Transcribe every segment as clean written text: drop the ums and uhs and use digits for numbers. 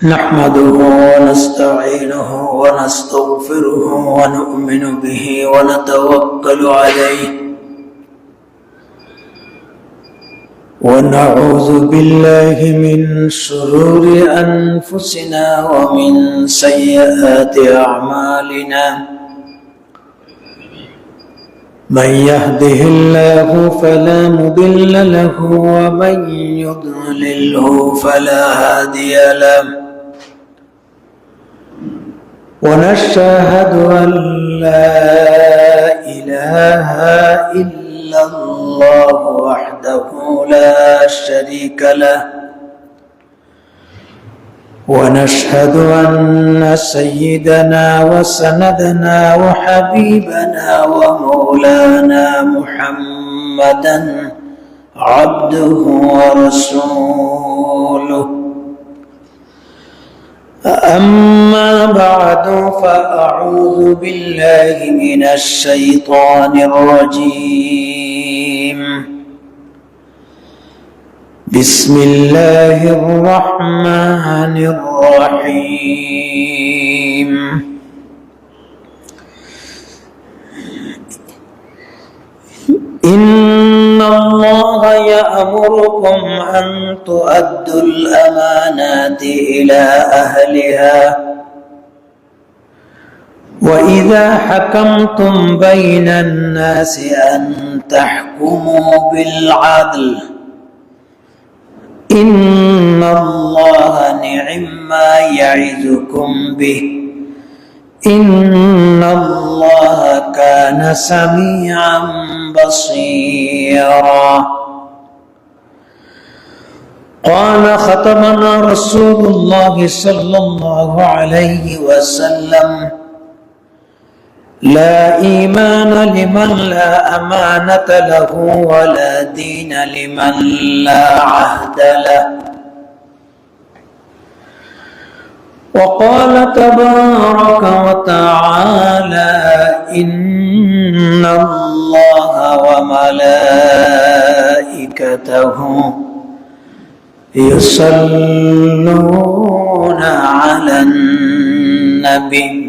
نحمده ونستعينه ونستغفره ونؤمن به ونتوكل عليه ونعوذ بالله من شرور أنفسنا ومن سيئات أعمالنا من يهده الله فلا مضل له ومن يضلله فلا هادي له ونشهد أن لا إله إلا الله وحده لا شريك له ونشهد أن سيدنا وسندنا وحبيبنا ومولانا محمدا عبده ورسوله أما بعد فأعوذ بالله من الشيطان الرجيم بسم الله الرحمن الرحيم إن الله يأمركم أن تؤدوا الأمانات إلى أهلها وإذا حكمتم بين الناس أن تحكموا بالعدل إن الله نعم ما يعظكم به إن الله كان سميعا بصيرا قال خطبنا رسول الله صلى الله عليه وسلم لا إيمان لمن لا أمانة له ولا دين لمن لا عهد له وقال تبارك وتعالى إن الله وملائكته يصلون على النبي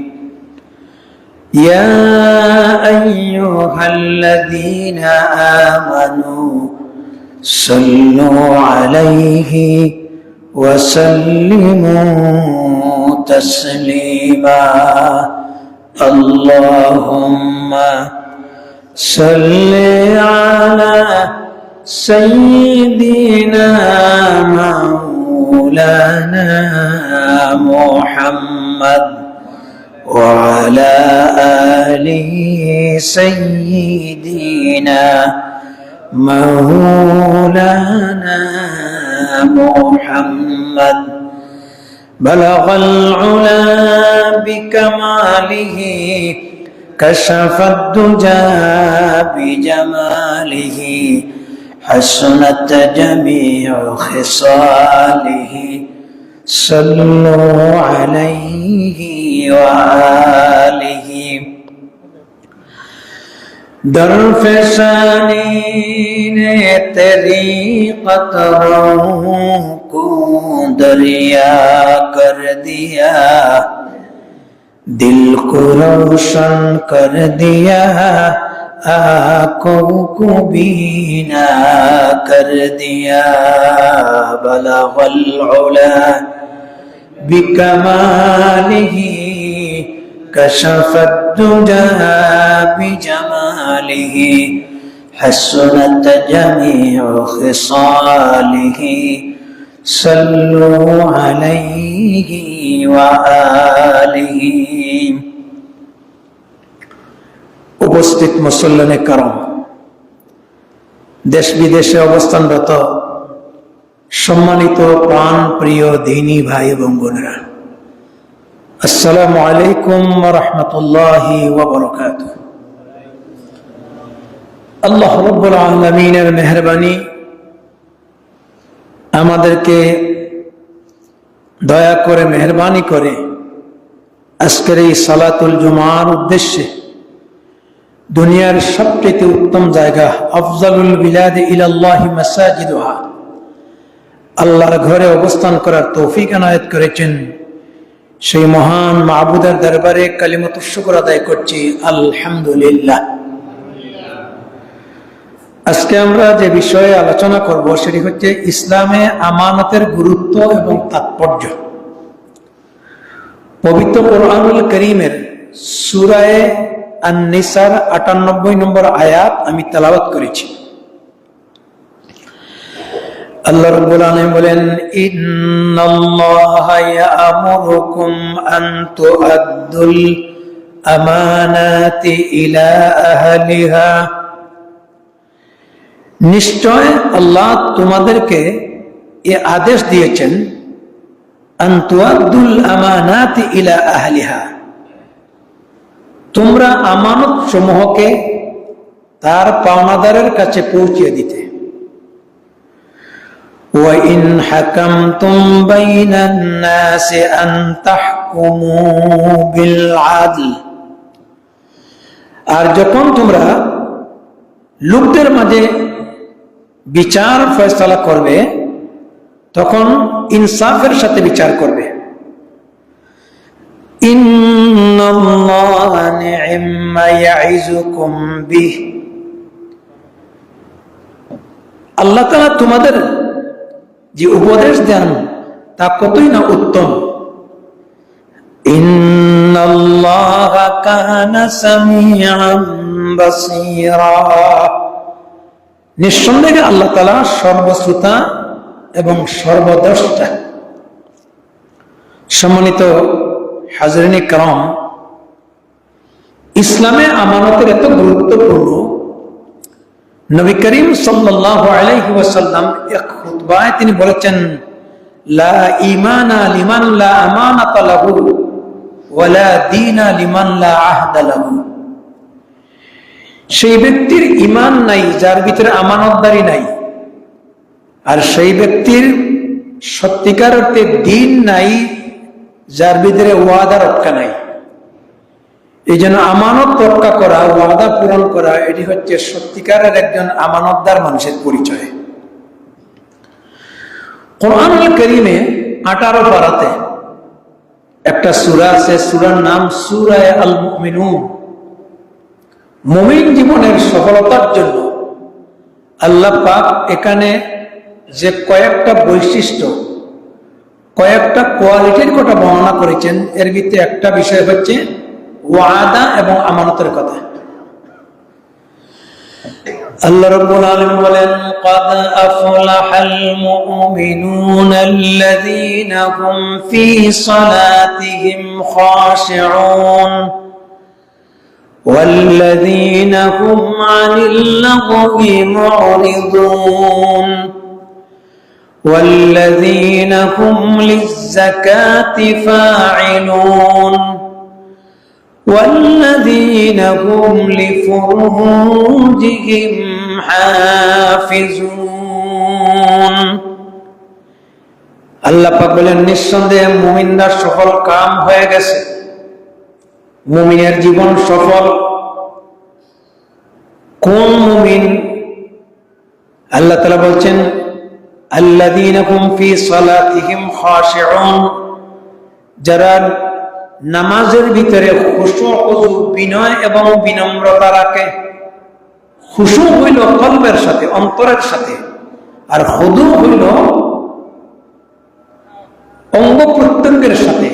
يا أيها الذين آمنوا صلوا عليه وسلموا تسليما اللهم صل على سيدنا مولانا محمد وعلى آله سيدنا مولانا محمد بلغ العلا بكماله كشف الدجى بجماله حسنت جميع خصاله صلوا عليه وآله در فشانی نے تیری قطروں کو دریا کر دیا دل کو روشن کر دیا آنکھوں کو بینا کر دیا بلغ العلا بکمالہ كشف الدجى بجماله حسنت جميع خصاله صلوا عليه وآله উপস্থিত মুসল্লিনে کرام দেশ বিদেশে অবস্থানরত সম্মানিত প্রাণ প্রিয় দ্বীনী ভাই এবং বোনেরা আসসালামু আলাইকুম ওয়া রাহমাতুল্লাহি ওয়া বারাকাতুহু আল্লাহ রাব্বুল আলামিনের মেহেরবানি আমাদেরকে দয়া করে মেহেরবানি করে আজকের এই সালাতুল জুমার উদ্দেশ্যে দুনিয়ার সবচেয়ে উত্তম জায়গা আফজালুল বিলাদ ইলাল্লাহি মাসাজিদুহা আল্লাহর ঘরে অবস্থান করার তৌফিক এনায়েত করেছেন, সেই মহান মাবুদের দরবারে কালিমাতুশ শুকর আদায় করছি, আলহামদুলিল্লাহ। আজকে আমরা যে বিষয়ে আলোচনা করব সেটি হচ্ছে ইসলামে আমানতের গুরুত্ব এবং তাৎপর্য। পবিত্র কোরআনুল কারীমের সূরা আন-নিসার ৯৮ নম্বর আয়াত আমি তেলাওয়াত করেছি। আল্লাহ রাব্বুল আলামিন বলেন, ইন্নাল্লাহা ইয়া'মুরুকুম আন তু'আদ্দুল আমানাতি ইলা আহলিহা। নিশ্চয় আল্লাহ তোমাদেরকে এ আদেশ দিয়েছেন, আন তু'আদ্দুল আমানাতি ইলা আহলিহা, তোমরা আমানত সমূহকে তার পাওনাদারের কাছে পৌঁছিয়ে দিতে। وَإِنْ حَكَمْتُمْ بَيْنَ النَّاسِ أَنْ تَحْكُمُوا بِالْعَدْلِ, আর যখন তোমরা লোকদের মাঝে বিচার ফয়সালা করবে তখন ইনসাফের সাথে বিচার করবে। ইন্নাল্লাহা নি'ম্মা ইয়া'iযুকুম বিহ, আল্লাহ তাআলা তোমাদের যে উপদেশ দেন তা কতই না উত্তম। ইন্নাল্লাহা কানা সামিআন বাসীরা, নিঃসন্দেহে আল্লাহ তাআলা সর্বশ্রোতা এবং সর্বদ্রষ্টা। সম্মানিত হাজরিনে کرام, ইসলামে আমানতের এত গুরুত্বপূর্ণ, নবী করিম সাল্লাল্লাহু আলাইহি ওয়াসাল্লাম এক খুতবায় তিনি বলেছেন, লা ঈমানা লিমান লা আমানাতা লাহু ওয়া লা দীনা লিমান লা আহদা লাহু। সেই ব্যক্তির ঈমান নাই যার ভিতরে আমানতদারি নাই, আর সেই ব্যক্তির সত্যিকার অর্থে দ্বীন নাই যার ভিতরে ওয়াদা রক্ষা নাই। এই জন্য আমানত রক্ষা করা, ওয়াদা পূরণ করা, এটি হচ্ছে সত্যিকারের একজন আমানতদার মানুষের পরিচয়। কোরআনুল কারীমে 18 পারাতে একটা সূরা আছে, সূরার নাম সূরা আল মুমিনুন। মুমিন জীবনের সফলতার জন্য আল্লাহ পাক এখানে যে কয়েকটা বৈশিষ্ট্য, কয়েকটা কোয়ালিটির কথা বর্ণনা করেছেন, এর ভিতরে একটা বিষয় হচ্ছে ওয়াদা এবং আমানতের কথা। আল্লাহ রাব্বুল আলামিন বলেন, ক্বাদ আফলাহাল মুমিনুনাল্লাযীনা হুম ফী সালাতিহিম খাশিউন ওয়াল্লাযীনা হুম আনিল লাগwi মু'রিদুন ওয়াল্লাযীনা হুম লিয-যাকাতি ফাa'ilun والذين هم لفروجهم حافظون। আল্লাহ পাক বলেন, নিঃসন্দেহে মুমিনরা সফল কাম হয়ে গেছে, মুমিনের জীবন সফল। কোন মুমিন? আল্লাহ তাআলা বলছেন, আল্লাযীনা হুম ফী সালাতিহিম খাশিউন, যারা নামাজের ভিতরে খুশু, বিনয় এবং বিনম্রতা রাখে। খুশু হইল কলবের সাথে, অন্তরের সাথে, আর খুদু হইল অঙ্গ প্রত্যঙ্গের সাথে।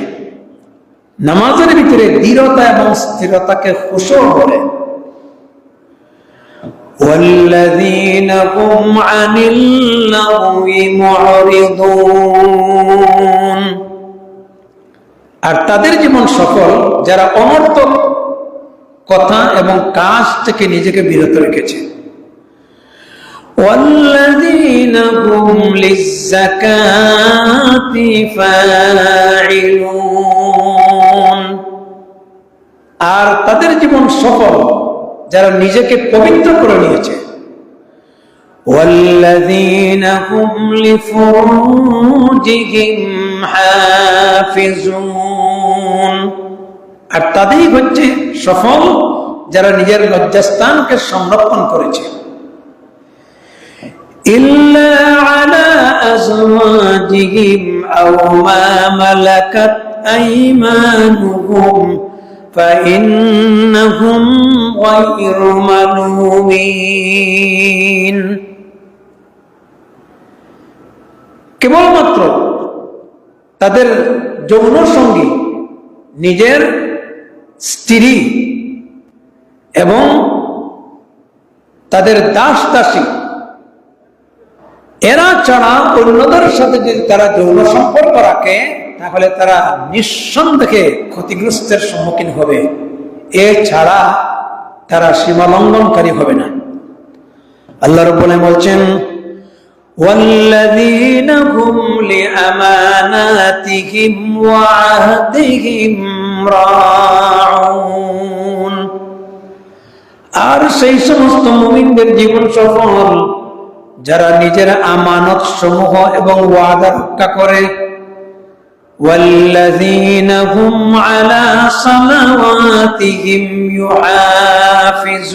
নামাজের ভিতরে দৃঢ়তা এবং স্থিরতাকে খুশু বলে। ওয়াল্লাযীনা হুম আনিল লাগwi মু'রিদুন, আর তাদের জীবন সফল যারা অনর্থক কথা এবং কাজ থেকে নিজেকে বিরত রেখেছে। ওয়াল্লাযীনা হুম লিয-যাকাতি ফাa'ilun, আর তাদের জীবন সফল যারা নিজেকে পবিত্র করে নিয়েছে। ওয়াল্লাযীনা হুম লিফুরুজিহিম হাফিজুন, আর তাদেরই হচ্ছে সফল যারা নিজের লজ্জাস্থানকে সংরক্ষণ করেছে। ইল্লা আলা আজওয়াজিহিম আও মা মালাকাত আইমানুহুম فإنهم غير ملومين কেবলমাত্র তাদের যৌন সঙ্গী নিজের স্ত্রী এবং তাদের দাস দাসী এরা ছাড়া অন্যদের সাথে যদি তারা যৌন সম্পর্ক রাখে তাহলে তারা নিঃসন্দেহে ক্ষতিগ্রস্তের সম্মুখীন হবে, এছাড়া তারা সীমা লঙ্ঘনকারী হবে না। আল্লাহ রাব্বুল আলামিন বলছেন ওয়াল্লাযীনা হুম লিআমানাতিহিম ওয়া আহদিহিম রাউন, আর সেই সমস্ত মুমিনদের জীবন সফল যারা নিজের আমানত সমূহ এবং ওয়াদা রক্ষা করে। والذين هم على صلواتهم يحافظون,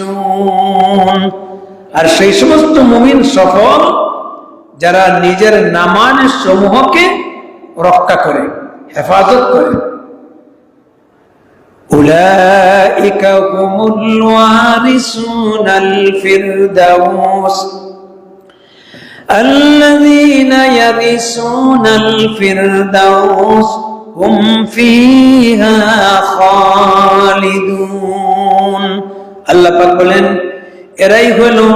আর সেই সমস্ত মুমিন সফল যারা নিজের নামাজ সমূহকে রক্ষা করে, হেফাজত করে। উলাইকা হুমুল ওয়ারিসুনাল ফিরদাউস الذين يرثون الفردوس هم فيها خالدون। আল্লাহ পাক বলেন এরাই হলো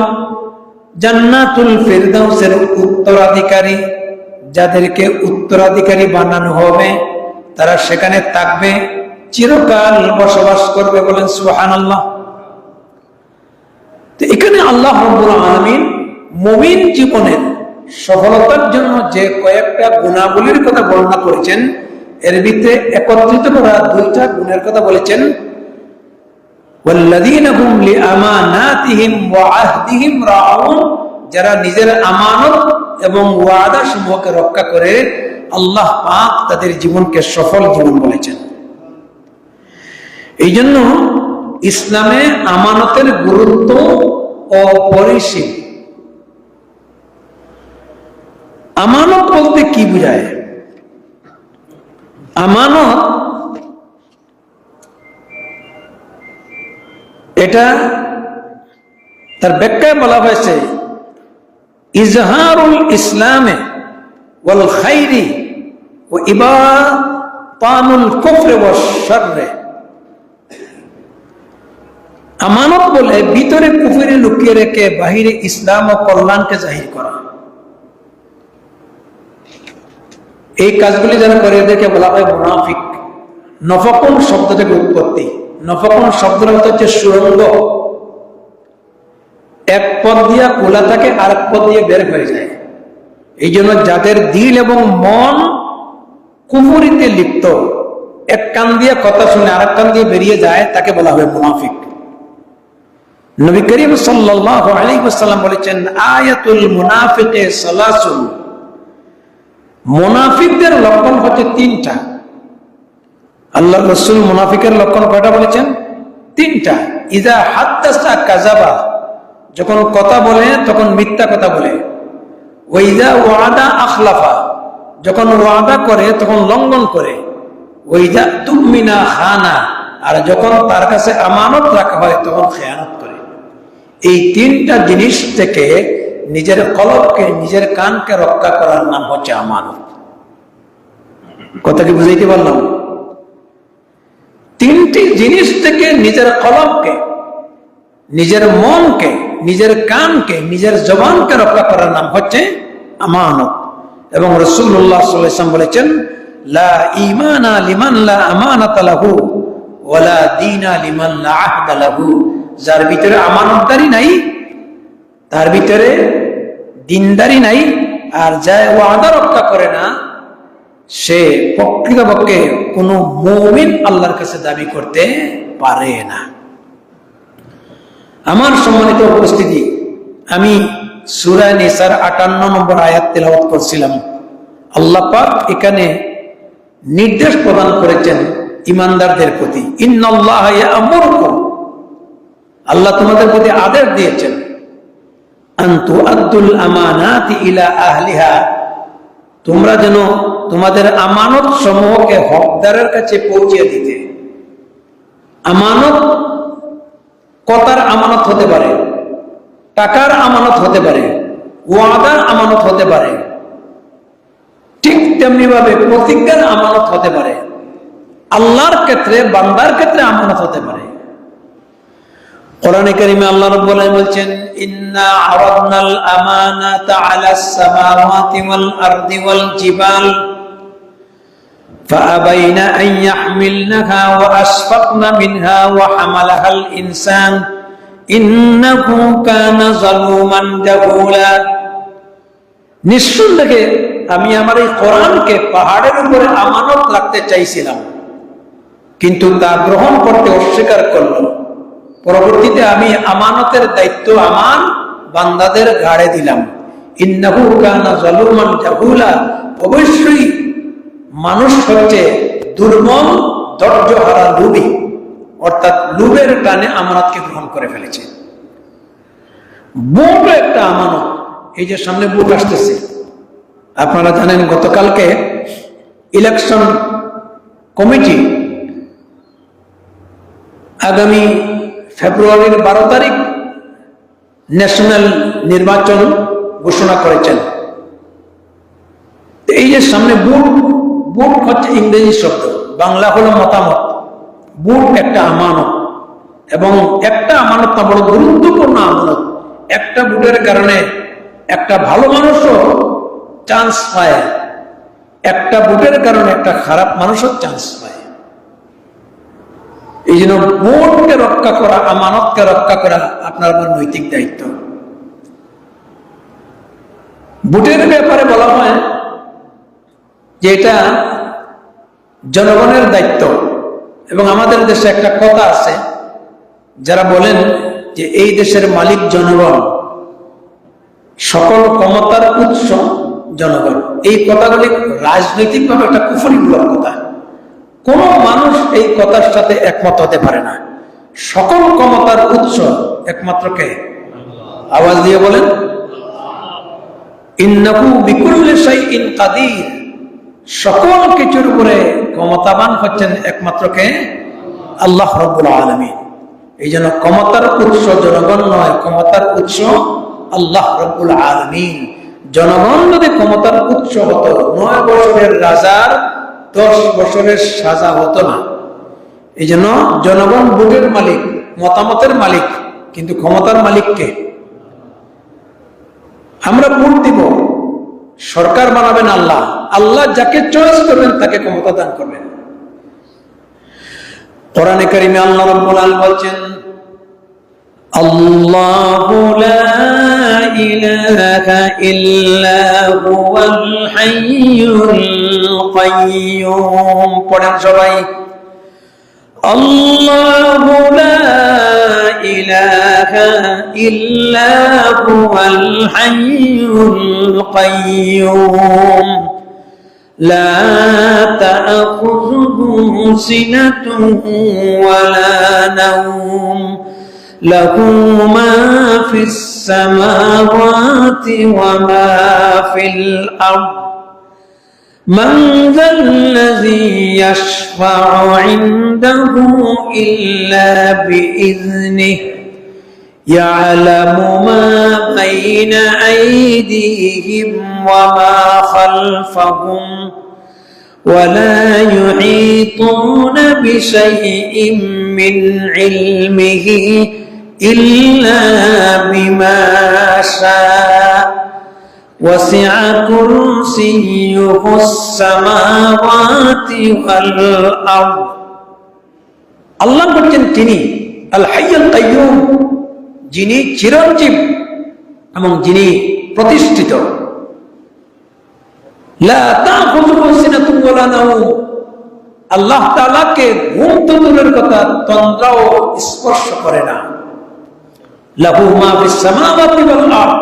জান্নাতুল ফিরদাউসের উত্তরাধিকারী, যাদেরকে উত্তরাধিকারী বানানো হবে তারা সেখানে থাকবে, চিরকাল বসবাস করবে। বলেন সুবহানাল্লাহ। তো এখানে আল্লাহ রাব্বুল আলামিন মুমিন জীবনের সফলতার জন্য যে কয়েকটা গুণাবলীর কথা বর্ণনা করেছেন, এর ভিতরে একত্রিত করা দুইটা গুণের কথা বলেছেন। ওয়াল্লাযীনা হুম লিআমানাতিহিম ওয়া আহদিহিম রাউন, যারা নিজের আমানত এবং ওয়াদা সমূহকে রক্ষা করে, আল্লাহ পাক তাদের জীবনকে সফল জীবন বলেছেন। এই জন্য ইসলামে আমানতের গুরুত্ব অপরিসীম। আমানত বলতে কি বোঝায়? আমানত এটা তার ব্যাখ্যায় বলা হয়েছে ইজহারুল ইসলামে ওয়াল খাইরি ওয়া ইবাতানুল কুফরি ওয়াশ শাররি। আমানত বলে ভিতরে কুফরি লুকিয়ে রেখে বাহিরে ইসলাম ও কল্যাণকে জাহির করা। এই কাজগুলি যারা করে এদেরকে বলা হয় মুনাফিক। নফাকুন শব্দ থেকে উৎপত্তি। নফাকুন শব্দের অর্থ হচ্ছে সুরঙ্গ, এক পথ দিয়ে খোলা থাকে আর এক পথ দিয়ে বের হয়ে যায়। এই জন্য যাদের দিল এবং মন কুফরিতে লিপ্ত, এক কান দিয়ে কথা শুনে আরেক কান দিয়ে বেরিয়ে যায়, তাকে বলা হয় মুনাফিক। নবী করিম সাল্লাল্লাহু আলাইহি ওয়াসাল্লাম বলেছেন আয়াতুল মুনাফিকে সালাসুন, মুনাফিকদের লক্ষণ হচ্ছে তিনটা। আল্লাহ রাসূল মুনাফিকের লক্ষণ কয়টা বলেছেন? তিনটা। ইযা হাদ্দাসা কাযাবা, যখন কথা বলে তখন মিথ্যা কথা বলে। ওয়া ইযা ওয়াদা আখলাফা, যখন ওয়াদা করে তখন লঙ্ঘন করে। ওয়া ইযা তুমিনা খানা, আর যখন তার কাছে আমানত রাখা হয় তখন খেয়ানত করে। এই তিনটা জিনিস থেকে নিজের কলবকে, নিজের কানকে রক্ষা করার নাম হচ্ছে আমানত। কথা কি বুঝাইতে পারলাম? তিনটি জিনিস থেকে নিজের কলবকে, নিজের মনকে, নিজের কানকে, নিজের জবানকে রক্ষা করার নাম হচ্ছে আমানত। এবং রাসূলুল্লাহ সাল্লাল্লাহু আলাইহি ওয়াসাল্লাম বলেছেন লা ঈমানা লিমান লা আমানাতা লাহু ওয়া লা দীনা লিমান লা আহদা লাহু। যার ভিতরে আমানতদারি নাই, তার ভিতরে দিনদারি নাই, আর যা ওয়াদা রক্ষা করে না, সে প্রকৃতপক্ষে কোনো মুমিন আল্লাহর কাছে দাবি করতে পারে না। আমার সম্মানিত উপস্থিতি, আমি সূরা নিসার 58 নম্বর আয়াত তেলাওয়াত করছিলাম। আল্লাহ পাক এখানে নির্দেশ প্রদান করেছেন ঈমানদারদের প্রতি, ইন্নাল্লাহা ইয়া'মুরুকুম, আল্লাহ তোমাদের প্রতি আদেশ দিয়েছেন আন তুআদ্দুল আমানাতি ইলা আহলিহা, তোমরা যেন তোমাদের আমানত সমূহকে হকদারের কাছে পৌঁছে দিতে। আমানত কথার আমানত হতে পারে, টাকার আমানত হতে পারে, ওয়াদার আমানত হতে পারে, ঠিক তেমনি ভাবে প্রতিজ্ঞার আমানত হতে পারে, আল্লাহর ক্ষেত্রে বান্দার ক্ষেত্রে আমানত হতে পারে। কোরআনে কারিমে আল্লাহ রাব্বুল আলামিন বলছেন, ইন্না আরাদনাল আমানাতা আলাস সামাওয়াতি ওয়াল আরদি ওয়াল জিবাল ফাআবাইনা আন ইয়াহমিলনাহা ওয়া আশফাকনা মিনহা ওয়া হামালাহাল ইনসান ইন্নাহু কানা যালুমান জাহুলা। নিঃসন্দেহে আমি আমার এই কোরআনকে পাহাড়ের উপরে আমানত রাখতে চাইছিলাম, কিন্তু তা গ্রহণ করতে অস্বীকার করল। পরবর্তীতে আমি আমানতের দায়িত্ব আমার বান্দাদের ঘাড়ে দিলাম। ইন্নাহু কানা যালুমান জাহুলা, অবশ্যই মানুষ হচ্ছে দুর্বল, ধৈর্যহারা, লোভী, অর্থাৎ লোভের টানে আমানতকে গ্রহণ করে ফেলেছে। ভোট একটা আমানত। এই যে সামনে ভোট আসতেছে, আপনারা জানেন গতকালকে ইলেকশন কমিটি আগামী ফেব্রুয়ারির 12 তারিখ ন্যাশনাল নির্বাচন ঘোষণা করেছেন। এই যে সামনে ভোট, ভোট হচ্ছে ইংরেজি শব্দ, বাংলা হলো মতামত। ভোট একটা আমানত, এবং একটা আমানত না, বড় গুরুত্বপূর্ণ আমানত। একটা ভোটের কারণে একটা ভালো মানুষও চান্স পায়, একটা ভোটের কারণে একটা খারাপ মানুষও চান্স পায়। এই জন্য ভোটকে রক্ষা করা, আমানতকে রক্ষা করা আপনার আমার নৈতিক দায়িত্ব। ভোটের ব্যাপারে বলা হয় যে এটা জনগণের দায়িত্ব, এবং আমাদের দেশে একটা কথা আছে, যারা বলেন যে এই দেশের মালিক জনগণ, সকল ক্ষমতার উৎস জনগণ। এই কথাগুলি রাজনৈতিকভাবে একটা কুফরিমূলক কথা। কোন মানুষ এই কথার সাথে একমত হতে পারে না। সকল ক্ষমতার উৎস একমাত্র কে? আওয়াজ দিয়ে বলেন, ইন্নাহু বিকুল্লি শাইইন কাদির। সকল কিছুর উপরে ক্ষমতাবান হচ্ছেন একমাত্র কে? আল্লাহ রাব্বুল আলামিন। এই জন্য ক্ষমতার উৎস জনগণ নয়, ক্ষমতার উৎস আল্লাহ রাব্বুল আলামিন। জনগণ যদি ক্ষমতার উৎস হতো, 9 বছরের রাজার 10 বছরের সাজা হতো না। এই জন্য জনগণ ভোটের মালিক, মতামতের মালিক, কিন্তু ক্ষমতার মালিক কে? আমরা ভোট দিব, সরকার বানাবেন আল্লাহ। আল্লাহ যাকে চয়েস করবেন তাকে ক্ষমতা দান করবেন। কোরআনে কারিমে আল্লাহ রাব্বুল আলামিন বলছেন, আল্লাহু লা ইলাহা ইল্লা হুয়াল হাইয়ুল কাইয়্যুম। পড়েন সবাই, আল্লাহু লা ইলাহা ইল্লা হুয়াল হাইয়ুল কাইয়্যুম লা তা'খুযুহু সিনাতুন ওয়ালা নাওম লাহু মা ফিস সামাওয়াতি ওয়া মা ফিল আরদ মান যাল্লাযী ইয়াশফা'ু 'ইনদাহু ইল্লা বিইذনিহি ইয়া'লামু মা বাইনা আইদিহিম ওয়া মা খালফাহুম ولا يحيطون بشيء من علمه إلا بما شاء وسع كرسيه السماوات والأرض। আল্লাহ বলেন তিনি আল হাইয়ুল কাইয়্যুম, যিনি চিরঞ্জীব এবং যিনি প্রতিষ্ঠিত। লা তা'খুযুহু সিনাতুন ওয়ালা নাওম, আল্লাহ তাআলাকে ঘুম তো দূরের কথা, তন্দ্রাও স্পর্শ করে না। লাহু মা ফিস সামাওয়াতি ওয়াল আরদ,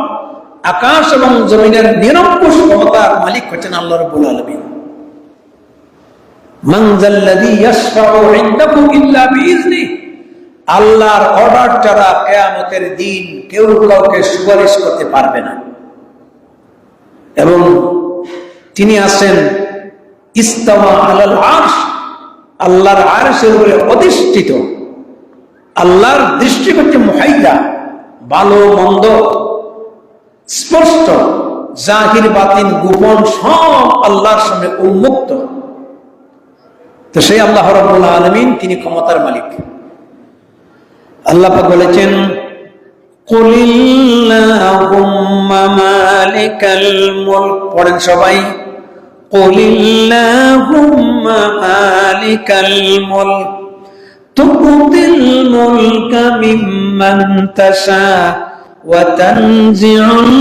আকাশ এবং জমিনের নিরঙ্কুশ ক্ষমতার মালিক হচ্ছেন আল্লাহ রাব্বুল আলামিন। মান যাল্লাযী ইয়াশফা'ু 'ইনদাহু ইল্লা বিইذনিহি, আল্লাহর অর্ডার ছাড়া কিয়ামতের দিন কেউ কাউকে সুপারিশ করতে পারবে না। এবং তিনি আছেন ইস্তাওয়া আলাল আরশ, আল্লাহর আরশের উপরে অধিষ্ঠিত। আল্লাহর দৃষ্টিকোণে মুহাইয়া, ভালো মন্দ স্পষ্ট, জাহির বাতিন গোপন সব আল্লাহর সামনে উন্মুক্ত। তো সেই আল্লাহ রাব্বুল আলামিন তিনি ক্ষমতার মালিক। আল্লাহ পাক বলেছেন, কুলিল্লাহুম্মা মালিকাল মুলক, পড়েন সবাই, কুলিল্লাহুম্মা মালিকাল মুলক তুতিল মুলকা মিম্মান তাশা ওয়া তানজিউল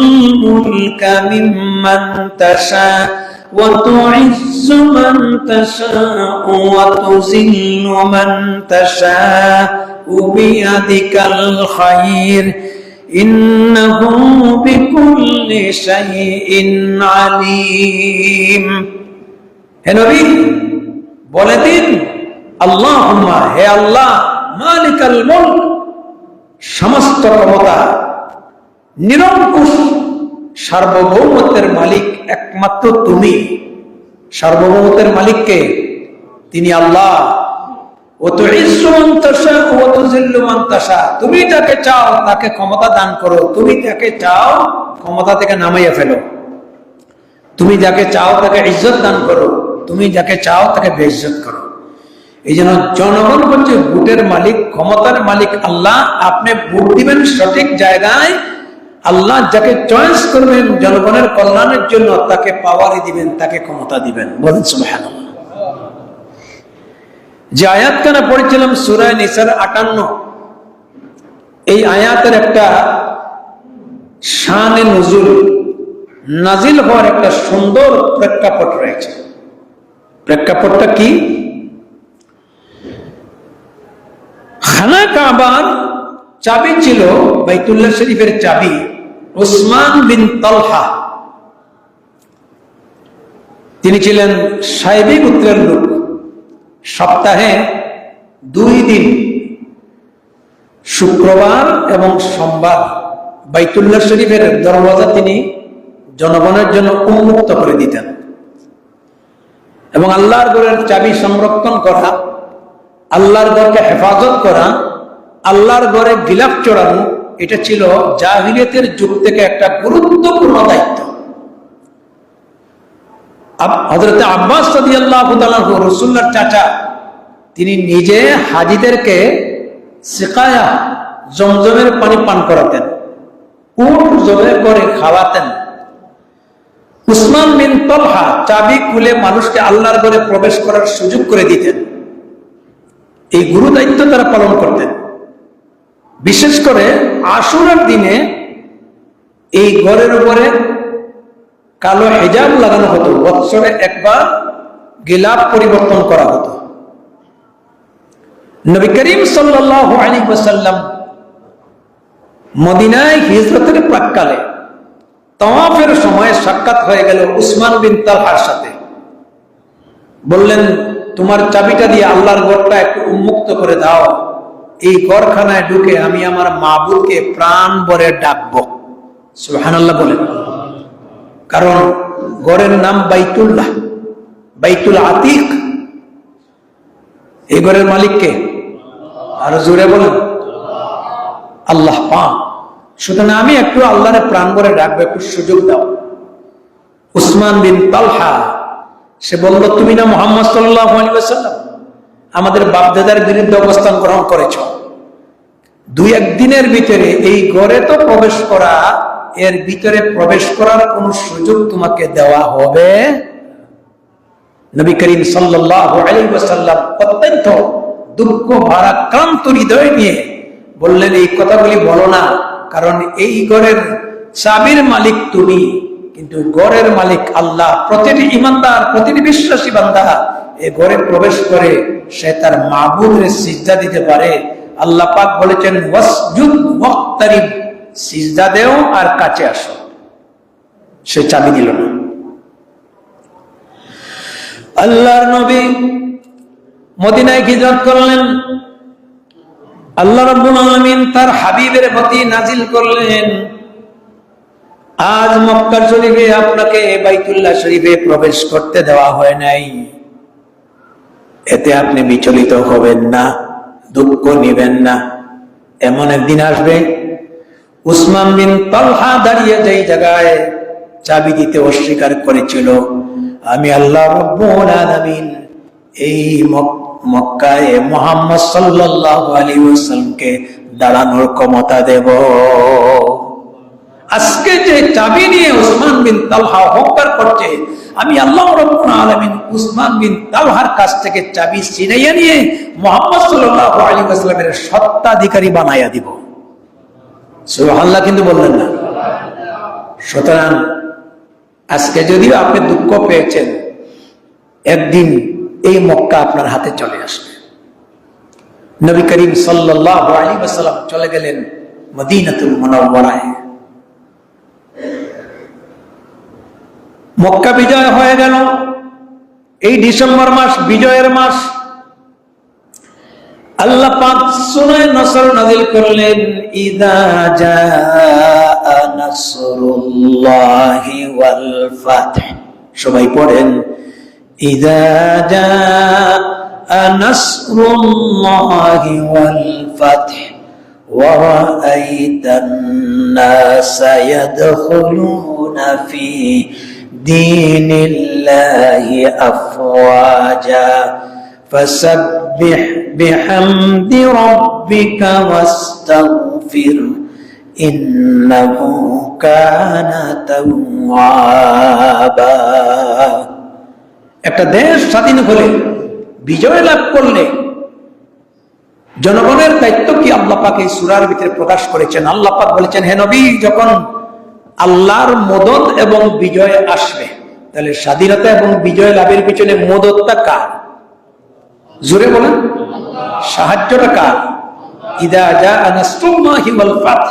মুলকা মিম্মান তাশা ওয়া তুইজ্জু মান তাশা ওয়া তুযিল্লু মান তাশা বিয়াদিকাল খায়র ইন্নাহু বিকুল্লি শাইইন আলীম। হে নবী, বলে দিন, আল্লাহুম্মা, হে আল্লাহ, মালিকাল মুলক, সমস্ত ক্ষমতা, নিরঙ্কুশ সার্বভৌমত্বের মালিক একমাত্র তুমি। সার্বভৌমত্বের মালিককে? তিনি আল্লাহ। তুমি যাকে চাও তাকে ক্ষমতা দান করো, তুমি যাকে চাও ক্ষমতা থেকে নামাইয়া ফেলো, তুমি যাকে চাও তাকে ইজ্জত দান করো, তুমি যাকে চাও তাকে বেইজ্জত করো। এই জন্য জনগণ হচ্ছে ভোটের মালিক, ক্ষমতার মালিক আল্লাহ। আপনি ভোট দিবেন সঠিক জায়গায়, আল্লাহ যাকে চয়েস করবেন জনগণের কল্যাণের জন্য তাকে পাওয়ারই দিবেন, তাকে ক্ষমতা দিবেন। বলেন সুবহানাল্লাহ। যে আয়াতখানা পড়েছিলাম সূরা নিসার 58, এই আয়াতের একটা শানে নুজুল, নাজিল হওয়ার একটা সুন্দর প্রেক্ষাপট রয়েছে। প্রেক্ষাপটটা কি? খানা কাবার চাবি ছিল, বাইতুল্লাহ শরীফের চাবি, উসমান বিন তালহা। তিনি ছিলেন সাইবী গোত্রের লোক। সপ্তাহে 2 দিন, শুক্রবার এবং সোমবার, বাইতুল্লাহ শরীফের দরওয়াজা তিনি জনগণের জন্য উন্মুক্ত করে দিতেন। এবং আল্লাহর ঘরের চাবি সংরক্ষণ করা, আল্লাহর ঘরকে হেফাজত করা, আল্লাহর ঘরে গিলাফ চড়ানো, এটা ছিল জাহিলিয়াতের যুগ থেকে একটা গুরুত্বপূর্ণ দায়িত্ব। হযরত আব্বাস রাদিয়াল্লাহু তাআলা রাসূলুল্লাহর চাচা, তিনি নিজে হাজীদেরকে সিকায়া, জমজমের পানি পান করাতেন, উট জবে করে খাওয়াতেন। উসমান বিন তালহা চাবি খুলে মানুষকে আল্লাহর ঘরে প্রবেশ করার সুযোগ করে দিতেন। এই গুরু দায়িত্ব তারা পালন করতেন। বিশেষ করে আশুরার দিনে এই ঘরের উপরে কালো হিজাব লাগানো হতো, বৎসরে একবার গিলাফ পরিবর্তন করা হতো। নবী করিম সাল্লাল্লাহু আলাইহি ওয়াসাল্লাম মদিনায় হিজরতের প্রাক্কালে তাওয়াফের সময় সাক্ষাৎ হয়ে গেল উসমান বিন তালহার সাথে। বললেন, তোমার চাবিটা দিয়ে আল্লাহর ঘরটা একটু উন্মুক্ত করে দাও, এই ঘরখানায় ঢুকে আমি আমার মাবুদকে প্রাণ ভরে ডাকবো। সুবহানাল্লাহ বলেন। কারণ ঘরের নাম বাইতুল্লাহ, বাইতুল আতিক। এই ঘরের মালিককে? আরো জোরে বলেন, আল্লাহ পাক। সুতরাং আমি একটু আল্লাহরে প্রাণ ভরে ডাকবো, একটু সুযোগ দাও। উসমান বিন তালহা সে বলল, তুমি না মুহাম্মদ সাল্লাল্লাহু আলাইহি ওয়াসাল্লাম আমাদের বাপদাদার বিরুদ্ধে অবস্থান গ্রহণ করেছ, 2-1 দিনের ভিতরে এই ঘরে তো প্রবেশ করা, এর ভিতরে প্রবেশ করার কোন সুযোগ তোমাকে দেওয়া হবে? নবী করিম সাল্লাল্লাহু আলাইহি ওয়াসাল্লাম অত্যন্ত দুঃখ ভারাক্রান্ত হৃদয় নিয়ে বললেন, এই কথাগুলি বলো না, কারণ এই ঘরের চাবির মালিক তুমি, কিন্তু ঘরের মালিক আল্লাহ। প্রতিটি ঈমানদার, প্রতিটি বিশ্বাসী বান্দা এই ঘরে প্রবেশ করে সে তার মাবুদের সিজদা দিতে পারে। আল্লাহ পাক বলেছেন, ওয়াসজুদ ওয়াক্তারিব, সিজদা দেও আর কাছে আসো। সে চাবি দিল না। আল্লাহর নবী মদিনায় হিজরত করলেন। আল্লাহ রাব্বুল আলামিন তার হাবিবের প্রতি নাজিল করলেন, আজ মক্কা শরীফে আপনাকে বাইতুল্লাহ শরীফে প্রবেশ করতে দেওয়া হয় নাই, এতে আপনি বিচলিত হবেন না, দুঃখ নিবেন না। এমন একদিন আসবে উসমান বিন তালহা দাঁড়িয়ে যেই জায়গায় চাবি দিতে অস্বীকার করেছিল, আমি আল্লাহ রাব্বুল আলামিন এই মক্কায় মুহাম্মদ সাল্লাল্লাহু আলাইহি ওয়াসাল্লামকে দাঁড়ানোর ক্ষমতা দেব। আজকে যে চাবি নিয়ে উসমান বিন তালহা অহংকার করছে, আমি আল্লাহ রাব্বুল আলামিন উসমান বিন তালহার কাছ থেকে চাবি ছিনাইয়া নিয়ে মুহাম্মদ সাল্লাল্লাহু আলাইহি ওয়াসাল্লামের স্বত্বাধিকারী বানাইয়া দিব। সুবহানাল্লাহ কিন্তু বললেন না। সুতরাং আজকে যদিও আপনি দুঃখ পেয়েছেন, একদিন এই মক্কা আপনার হাতে চলে আসবে। নবী করিম সাল্লাল্লাহু আলাইহি ওয়াসাল্লাম চলে গেলেন মদিনাতুল মুনাওয়ারায়। মক্কা বিজয় হয়ে গেল। এই ডিসেম্বর মাস বিজয়ের মাস। আল্লাহ পাক সূরা নসর নাযিল করলেন, ইযা জাআ নাসরুল্লাহি ওয়াল ফাth। সবাই পড়েন, ইযা জাআ নাসরুল্লাহি ওয়াল ফাth ওয়া রাআইতান নাসা ইয়াদখুলুনা ফি দীনিল্লাহি আফওয়াজা ফাসাব্বিহ বিহামদি রাব্বিকা ওয়াস্তাগফির ইন্নাহু কানা তাওয়াবা। একটা দেশ স্বাধীন হলে, বিজয় লাভ করলে জনগণের দায়িত্ব কি আল্লাহ পাক এই সূরার ভিতরে প্রকাশ করেছেন। আল্লাহ পাক বলেছেন, হে নবী, যখন আল্লাহর মদদ এবং বিজয় আসবে, তাহলে স্বাধীনতা এবং বিজয় লাভের পিছনে মদদটা কার? জোরে বলেন, সাহায্যটা কার? ইযা জাআ নাসরুল্লাহি ওয়াল ফাth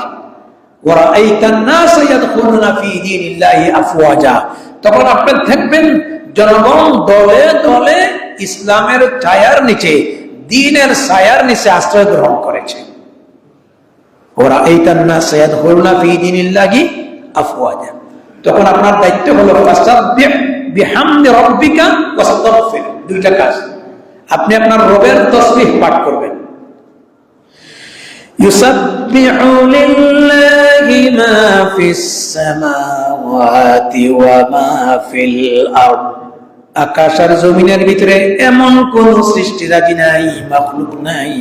ওয়া রাআইতান নাসা ইয়াদখুলুনা ফি দীনিল্লাহি আফওয়াজা। তখন আপনি দেখবেন জনগণ দলে দলে ইসলামের ছায়ার নিচে, দ্বীনের ছায়ার নিচে আশ্রয় গ্রহণ করেছে। ওয়া রাআইতান নাসা ইয়াদখুলুনা ফি দীনিল্লাহি আফওয়াজা। তখন আপনার দায়িত্ব হলো ফাসাব্বিহ বিহামদি রাব্বিকা ওয়াস্তাগফির। দুইটা কাজ। আপনি আপনার রবের তাসবিহ পাঠ করবেন। ইউসাব্বিহু লিল্লাহি মা ফিস সামাওয়াতি ওয়া মা ফিল আরদ। আকাশ আর জমিনের ভিতরে এমন কোন সৃষ্টিরাজি নাই, মাখলুক নাই,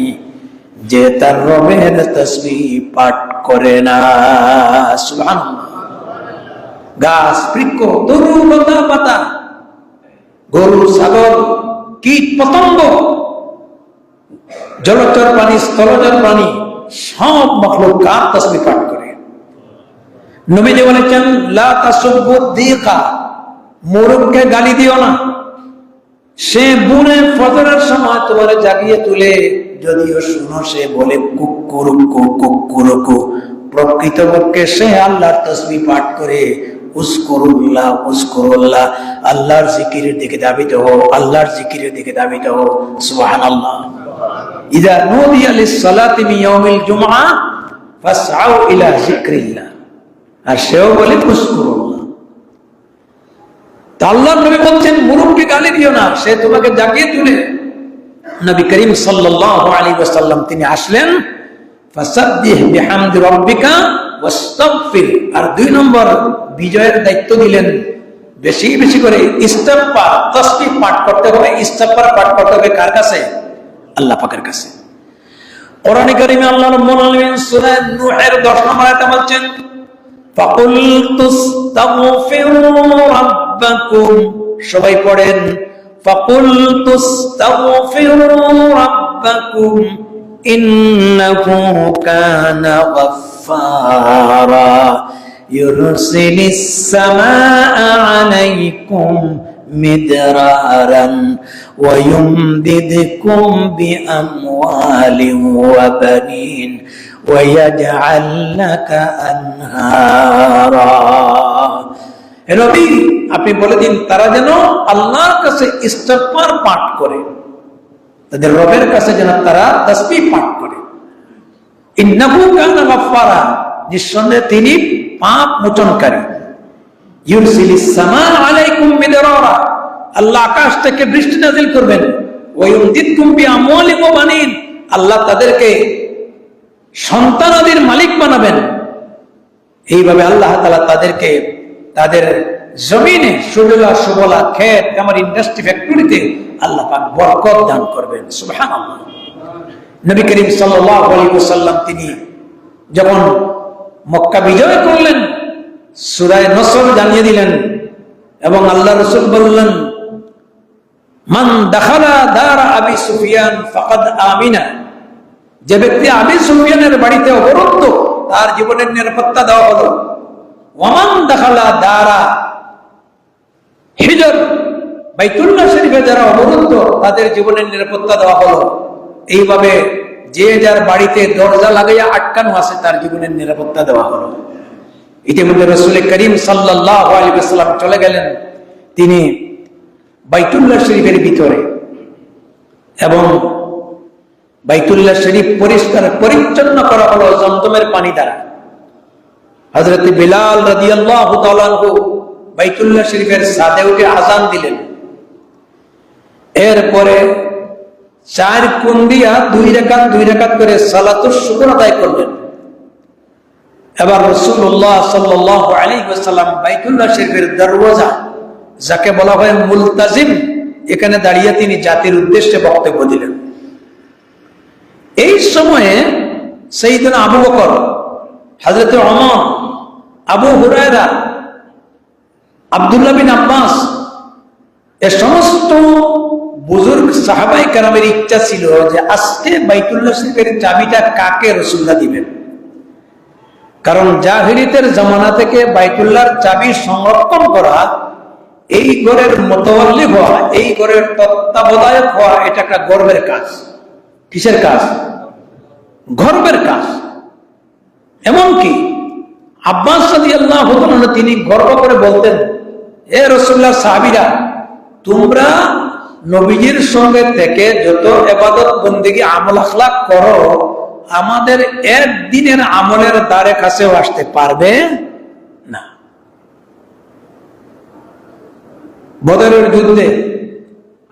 যে তার রবের তাসবিহ পাঠ করে না। সুবহানাল্লাহ। গাছ, বৃক্ষ, তরু, লতা পাতা, গরু, ছাগল, কীট পতঙ্গ, জলচর প্রাণী, স্থলচর প্রাণী, সব মাখলুকাত তাসবিহ পাঠ করে। নবীজি বলেছেন, লা তাসুব্বু দীকা, মুরুখকে গালি দিও না। সে বুনে ফজরের সময় তোমার জাগিয়ে তুলে, যদিও শুনো সে বলে কুকুরুকু কুকুরুকু, প্রকৃতপক্ষে সে আল্লাহর তাসবিহ পাঠ করে। উযকুরুল্লাহ উযকুরুল্লাহ, আল্লাহর জিকিরের দিকে ধাবিত হও, আল্লাহর জিকিরের দিকে ধাবিত হও। সুবহানাল্লাহ। ইযা নুদিয়া লিস-সালাতি মিন ইয়াউমিল জুমআ ফাসআউ ইলা যিকরিল্লাহ। আর সেও বলে উযকুরুল্লাহ। তা আল্লাহর নবী বলছেন, মুরুখকে গালি দিও না, সে তোমাকে জাগিয়ে তুলে। নবী করিম সাল্লাল্লাহু আলাইহি ওয়াসাল্লাম তিনি আসলেন, ফাসাব্বিহ বিহামদি রাব্বিকা ওয়াস্তাগফির। আর 2 নম্বর বিজয়ের দায়িত্ব দিলেন, বেশি বেশি করে ইস্তিগফার, তাসবিহ পাঠ করতে হবে। ইস্তিগফার পাঠ করতে হবে কার কাছে? আল্লাহ পাকের কাছে। কোরআনে কারিমে আল্লাহ রাব্বুল আলামিন সূরা নূহের 10 নম্বর আয়াতে বলছেন, ফাকুল তুস্তাগফিরু রাব্বাকুম। সবাই পড়েন, ফাকুল তুস্তাগফিরু রাব্বাকুম ইন্নাহু কানা গাফফারা ইউরসিলিস সামাআ আলাইকুম মিদরারান ওয়া ইউমদিদকুম বিআমওয়ালিন ওয়া বানিন ওয়া ইয়াজআল লাকা আনহারা। হে নবী, আপনি বলে দিন তারা যেন আল্লাহর কাছে ইস্তিগফার পাঠ করে, তাদের রবের কাছে যেন তারা তাসবিহ পাঠ করে। ইন্নাহু কানা গাফফারা, নিঃসন্দেহে তিনি পাপ মোচনকারী। ইউরসিলিস সামা আলাইকুম মিদরারা, আল্লাহ আকাশ থেকে বৃষ্টি নাযিল করবেন। ওয়া ইউমদিদকুম বিআমওয়ালিন ওয়া বানিন, আল্লাহ তাদেরকে সন্তানাদির মালিক বানাবেন। এইভাবে আল্লাহ তাআলা তাদেরকে তাদের জমিনে সুজলা সুবলা ক্ষেত খামার ইন্ডাস্ট্রি ফ্যাক্টরিতে আল্লাহ পাক বরকত দান করবেন। সুবহানাল্লাহ। নবী করিম সাল্লাল্লাহু আলাইহি ওয়াসাল্লাম তিনি যখন মক্কা বিজয় করলেন, সূরা নসর জানিয়ে দিলেন এবং আল্লাহ রাসূল বললেন, মান দাখালা দার আবি সুফিয়ান ফাকাদ আমিনা, যে ব্যক্তি আবি সুফিয়ানের বাড়িতে অবরুদ্ধ তার জীবনের নিরাপত্তা দেওয়া হলো। ওয়ামান দাখালা দারা হিজর, বাইতুল্লাহ শরীফে যারা অবরুদ্ধ তাদের জীবনের নিরাপত্তা দেওয়া হলো। এইভাবে যে যার বাড়িতে দরজা লাগাইয়া আটকানো আছে তার জীবনের নিরাপত্তা দেওয়া হলো। ইতিমধ্যে রাসূল করিম সাল্লাল্লাহু আলাইহি ওয়াসাল্লাম চলে গেলেন তিনি বাইতুল্লাহ শরীফের ভিতরে, এবং বাইতুল্লাহ শরীফ পরিষ্কার পরিচ্ছন্ন করা হলো জমজমের পানি দ্বারা। হযরত বিলাল রাদিয়াল্লাহু তাআলা আনহু বাইতুল্লাহ শরীফের ছাদে উঠে আযান দিলেন। এরপরে 4 কোণ দিয়া 2 রাকাত করে সালাতুশ শুকর আদায় করলেন। এবার রাসূলুল্লাহ সাল্লাল্লাহু আলাইহি ওয়াসাল্লাম বাইতুল্লাহ শরীফের দরওয়াজা, যাকে বলা হয় মুলতাজিম, এখানে দাঁড়িয়ে তিনি জাতির উদ্দেশ্যে বক্তব্য দিলেন। এই সময়ে সাইয়েদনা আবু বকর, হযরত ওমর, আবু হুরায়রা, আব্দুল্লাহ বিন আব্বাস, এ সমস্ত বুজুর্গ সাহাবায়ে কেরামের ইচ্ছা ছিল যে আজকে বাইতুল্লাহ শরীফের চাবিটা কাকে রাসূলুল্লাহ দিবেন। কারণ জাহিলিয়াতের জামানা থেকে বাইতুল্লাহর চাবি সংরক্ষণ করা, এই ঘরের মোতাওয়াল্লি হওয়া, এই ঘরের তত্ত্বাবধায়ক হওয়া, এটা একটা গর্বের কাজ। কিসের কাজ? গর্বের কাজ। এমনকি আব্বাস রাদিয়াল্লাহু তাআলা তিনি গর্ব করে বলতেন, হে রাসূলুল্লাহ, সাহাবীরা, তোমরা নবীজির সঙ্গে থেকে যত ইবাদত বন্দেগী আমল আখলাক করো, আমাদের একদিনের আমলের দ্বারে কাছেও আসতে পারবে না। বদরের যুদ্ধে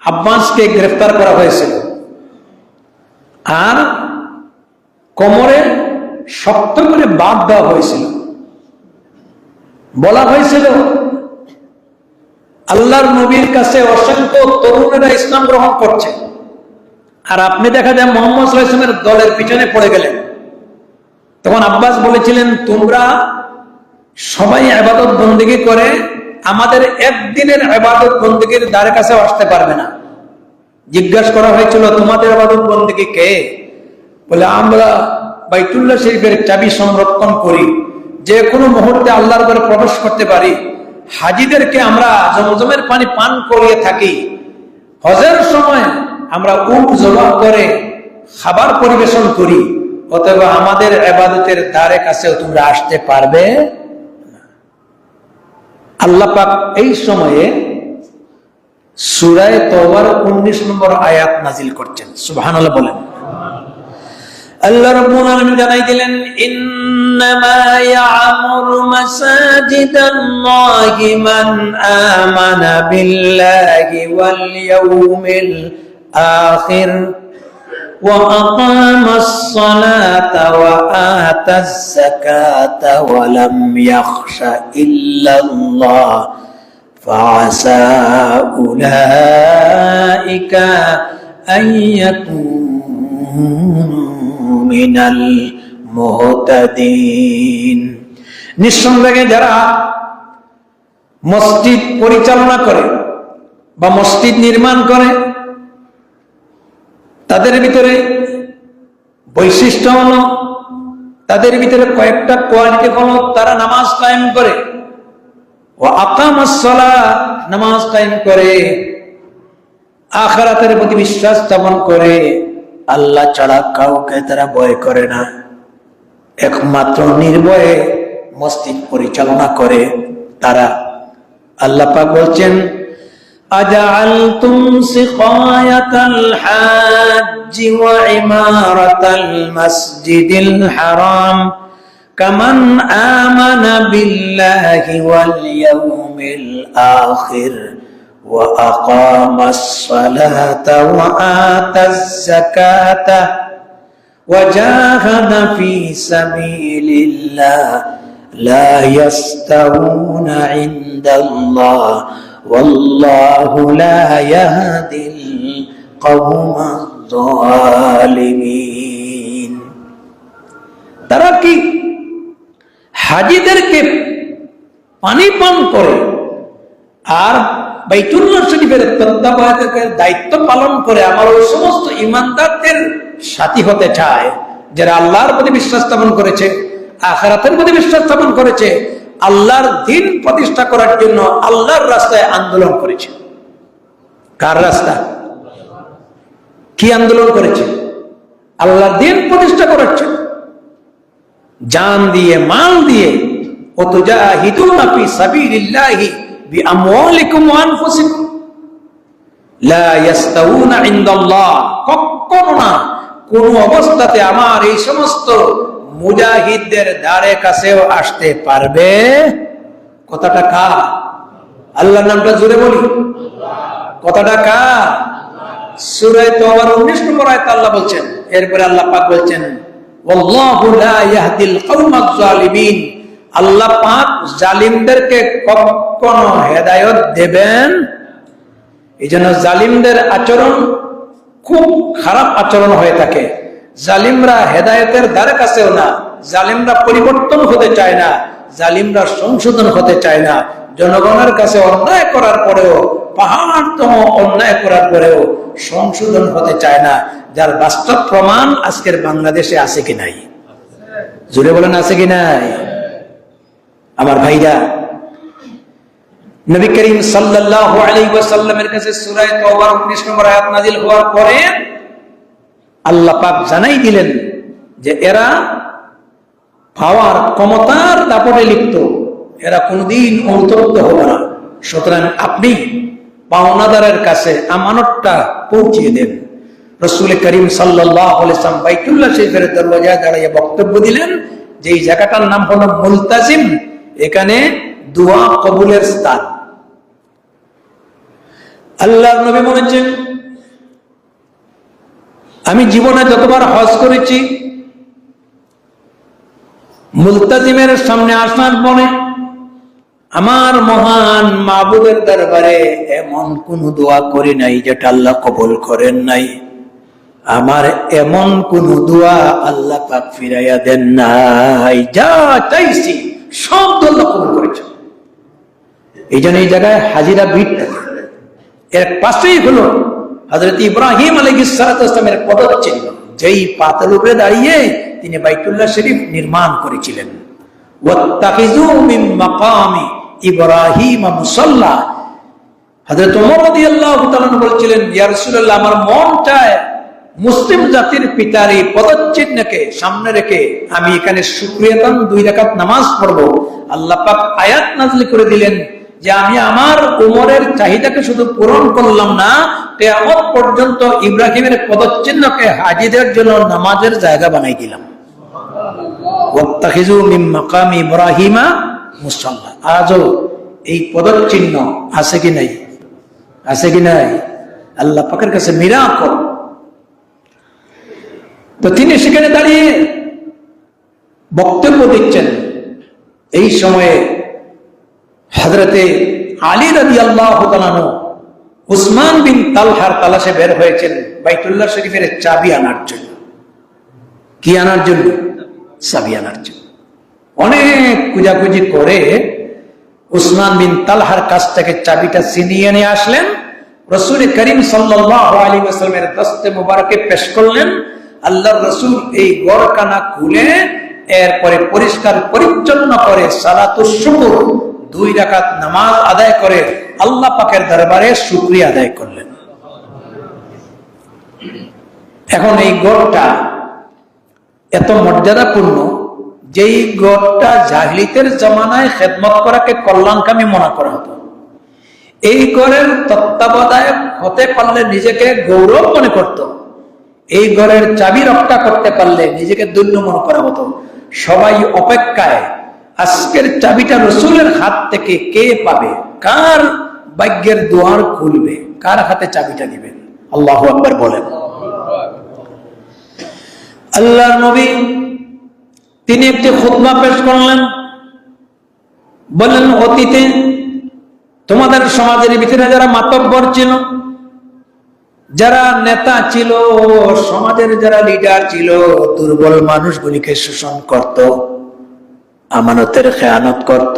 আব্বাসকে গ্রেফতার করা হয়েছিল, আর কোমরে শক্ত করে বাঁধ দেওয়া হয়েছিল। বলা হয়েছিল আল্লাহর নবীর কাছে অসংখ্য তরুণেরা ইসলাম গ্রহণ করছে, আর আপনি দেখা যায় মুহাম্মদ সাল্লাল্লাহু আলাইহি ওয়াসাল্লামের দলের পিছনে পড়ে গেলেন। তখন আব্বাস বলেছিলেন, তোমরা সবাই ইবাদত বন্দেগী করে আমাদের একদিনের ইবাদত বন্দেগীর দ্বারে কাছে আসতে পারবে না। জিজ্ঞাসা করা হয়েছিল, তোমাদের ইবাদত বন্দেগী কে? বলে, আমরা বাইতুল্লাহ শরীফের চাবি সংরক্ষণ করি, যে কোনো মুহূর্তে আল্লাহর ঘরে প্রবেশ করতে পারি। হাজীদেরকে আমরা জমজমের পানি পান করিয়ে থাকি। হজের সময় আমরা উট জবাহ করে খাবার পরিবেশন করি। অতএব আমাদের ইবাদতের দ্বারে কাছেও তোমরা আসতে পারবে না। আল্লাহ পাক এই সময়ে সূরা তাওবার 19 নম্বর আয়াত নাজিল করছেন। সুবহানাল্লাহ বলেন। আল্লাহ রাব্বুল আলামিন জানাই দিলেন, ইন্নামা ইয়া'মুরু মাসাজিদাল্লাহি মান আমানা বিল্লাহি ওয়াল ইয়াউমিল আখির ওয়া আকামাস সালাতা ওয়া আতাজ যাকাতা ওয়া লাম ইয়াখশা ইল্লাল্লাহ ফাআসা উলাইকা আইয়াকুনু মিনাল মুহতাদিন। নিঃসন্দেহে যারা মসজিদ পরিচালনা করে বা মসজিদ নির্মাণ করে, তাদের ভিতরে বৈশিষ্ট্য হলো, তাদের ভিতরে কয়েকটা কোয়ালিটি হলো, তারা নামাজ কায়েম করে, ওয়া আকামাস সালাহ, নামাজ কায়েম করে, আখিরাতের প্রতি বিশ্বাস স্থাপন করে, আল্লাহ ছাড়া কাউকে তারা ভয় করে না, একমাত্র নির্ভয়ে মসজিদ পরিচালনা করে তারা। আল্লাহ পাক বলছেন, أجعلتم سقاية الحاج وعمارة المسجد الحرام كمن آمن بالله واليوم الآخر وأقام الصلاة وآتى الزكاة وجاهد في سبيل الله لا يستوون عند الله والله لا يهدي القوم الظالمين তারা কি হাজীদেরকে পানি পান করে আর বাইতুল্লাহ শরীফের তত্ত্বাবধায়কের দায়িত্ব পালন করে আমার ওই সমস্ত ঈমানদারদের সাথী হতে চায় যারা আল্লাহর প্রতি বিশ্বাস স্থাপন করেছে, আখিরাতের প্রতি বিশ্বাস স্থাপন করেছে, আল্লাহর দ্বীন প্রতিষ্ঠা করার জন্য আল্লাহর রাস্তায় আন্দোলন করেছে। কার রাস্তা? কি আন্দোলন করেছে? আল্লাহর দ্বীন প্রতিষ্ঠা করার জন্য জান দিয়ে, মাল দিয়ে, ওয়াতুজাহিদুনা ফি সাবিলিল্লাহি বিআমওয়ালিকুম ওয়া আনফুসিকুম লা ইয়াস্তাউনা ইনদাল্লাহ। কখনো না, কোন অবস্থাতে আমার এই সমস্ত মুজাহিদদের দ্বারে কাছেও আসতে পারবে। কথাটা কার? আল্লাহর নামটা জোরে বলি। কথাটা কার? সূরা তাওবার 19 নম্বর আয়াতে আল্লাহ বলছেন, এরপরে আল্লাহ পাক বলছেন ওয়াল্লাহু লা ইয়াহদিল কওমাজ জালিমিন। আল্লাহ পাক জালিমদেরকে কখনো হেদায়েত দেবেন। এইজন্য জালিমদের আচরণ খুব খারাপ আচরণ হয়ে থাকে। জালিমরা হেদায়েতের দ্বারে কাছেও না, জালিমরা পরিবর্তন হতে চায় না, জালিমরা সংশোধন হতে চায় না। জনগণের কাছে অন্যায় করার পরেও, পাহাড়তম অন্যায় করার পরেও সংশোধন হতে চায় না, যার বাস্তব প্রমাণ আজকের বাংলাদেশে আছে কি নাই? জুড়ে বলেন আছে কি নাই? আমার ভাইরা, নবী করিম সাল্লাল্লাহু আলাইহি ওয়াসাল্লামের কাছে সূরা তাওবার 19 নম্বর আয়াত নাযিল হওয়ার পরে আল্লাহ পাক জানাই দিলেন যে এরা পাওয়ার ক্ষমতার দাপটে লিপ্ত, এরা কোনদিন অনুতপ্ত হবে না। সুতরাং আপনি পাওনাদারের কাছে আমানতটা পৌঁছিয়ে দেন। রাসূল করিম সাল্লাল্লাহু আলাইহি ওয়াসাল্লাম বাইতুল্লাহ শরীফের দরওয়াজায় দাঁড়িয়ে বক্তব্য দিলেন যে এই জায়গাটার নাম হলো মুলতাজিম, এখানে দোয়া কবুলের স্থান। আল্লাহর নবী বলেছেন, আমি জীবনে যতবার হজ করেছি মুলতাজিমের সামনে আসার পরে আমার মহান মাবুদের দরবারে এমন কোন দোয়া করি নাই যেটা আল্লাহ কবুল করেন নাই। আমার এমন কোন দোয়া আল্লাহ পাক ফিরাইয়া দেন নাই। যা চাইছি সব তো আল্লাহ কবুল করেছে। এই জন্য এই জায়গায় হাজিরা ভিড় থাকে। এর পাশেই হলো হযরত ইব্রাহিম আলাইহিস সালামের পদচিহ্ন, যেই পাথরের উপরে দাঁড়িয়ে তিনি বাইতুল্লাহ শরীফ নির্মাণ করেছিলেন। ওয়াত্তাখিযু মিন মাকামি ইব্রাহিম মুসাল্লা। হযরত ওমর রাদিয়াল্লাহু তাআলা বলেছিলেন, ইয়া রাসূলুল্লাহ, আমার মন চায় মুসলিম জাতির পিতার এই পদচিহ্নকে সামনে রেখে আমি এখানে শুকরিয়াতান 2 রাকাত নামাজ পড়ব। আল্লাহ পাক আয়াত নাযিল করে দিলেন যে আমি আমার উমরের চাহিদাকে শুধু পূরণ করলাম না, কিয়ামত পর্যন্ত ইব্রাহিমের পদচিহ্নকে হাজীদের জন্য নামাজের জায়গা বানাই দিলাম। ওয়াত্তাখিযু মিন মাকামি ইব্রাহিমা মুসাল্লা। আজও এই পদচিহ্ন আছে কি নাই? আছে কি নাই? আল্লাহ পাকের কাছে মিরাকল। তো তিনি সেখানে দাঁড়িয়ে বক্তব্য দিচ্ছেন। এই সময়ে হযরতে আলী রাদিয়াল্লাহু তাআলা উসমান বিন তালহার তালাশে বের হয়েছেন বাইতুল্লাহ শরীফের চাবি আনার জন্য। কি আনার জন্য? চাবি আনার জন্য। অনেক খুঁজাখুঁজি করে উসমান বিন তালহার কাছ থেকে চাবিটা ছিনিয়ে নিয়ে আসলেন। রাসূল করিম সাল্লাল্লাহু আলাইহি ওয়াসাল্লামের দস্তে মুবারকে পেশ করলেন। আল্লাহর রাসূল এই গড়খানা খুলে এরপরে পরিষ্কার পরিচ্ছন্ন করে সালাতুশ শুকর 2 রাকাত নামাজ আদায় করে আল্লাহ পাকের দরবারে শুকরিয়া আদায় করলেন। এখন এই গড়টা এত মর্যাদাপূর্ণ, যেই গড়টা জাহিলিয়াতের জামানায় খেদমত করাকে কল্যাণকামী মনে করা হতো, এই ঘরের তত্ত্বাবধায়ক হতে পারলে নিজেকে গৌরব মনে করত, এই ঘরের চাবি রক্ষা করতে পারলে নিজেকে ধন্য মনে করা হতো। সবাই অপেক্ষায়, আজকের চাবিটা রসুলের হাত থেকে কে পাবে, কার ভাগ্যের দুয়ার খুলবে, কার হাতে চাবিটা দিবেন। আল্লাহু আকবার বলেন। আল্লাহর নবী তিনি একটি খুতবা পেশ করলেন, বললেন অতীতে তোমাদের সমাজের ভিতরে যারা মাতব্বর ছিল, যারা নেতা ছিল, সমাজের যারা লিডার ছিল, দুর্বল মানুষগুলিকে শোষণ করত, আমানতের খেয়ানত করত।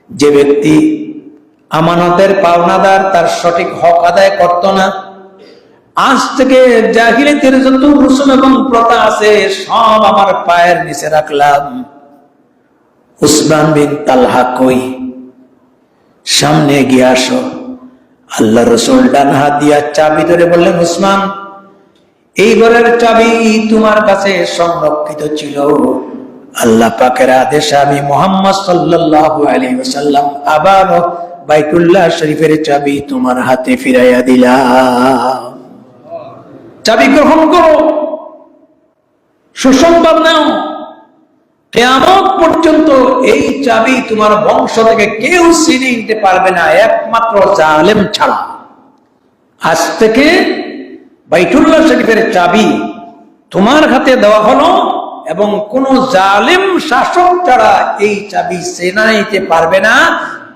যে ব্যক্তি আমানতের পাওনাদার তার সঠিক হক আদায় করত না, আজ থেকে জাহিলিয়াতের যত রসুম এবং প্রথা আছে সব আমার পায়ের নিচে রাখলাম। উসমান বিন তালহা কই, সামনে এগিয়ে আসো। আল্লাহ রসুল ডান হাত দিয়া চাবি ধরে বললেন, উসমান, এই ঘরের চাবি তোমার কাছে সংরক্ষিত ছিল, আল্লাহ পাকের আদেশে আমি মুহাম্মদ সাল্লাল্লাহু আলাইহি ওয়াসাল্লাম আবার বাইতুল্লাহ শরীফের চাবি তোমার হাতে ফিরাইয়া দিলাম। চাবি গ্রহণ করো, সুসংবাদ নাও, কিয়ামত পর্যন্ত এই চাবি তোমার বংশ থেকে কেউ ছিনিয়ে নিতে পারবে না, একমাত্র জালেম ছাড়া। আজ থেকে বাইতুল্লাহ শরীফের চাবি তোমার হাতে দেওয়া হলো এবং কোন জালেম শাসক ছাড়া এই চাবি ছিনিয়ে নিতে পারবে না।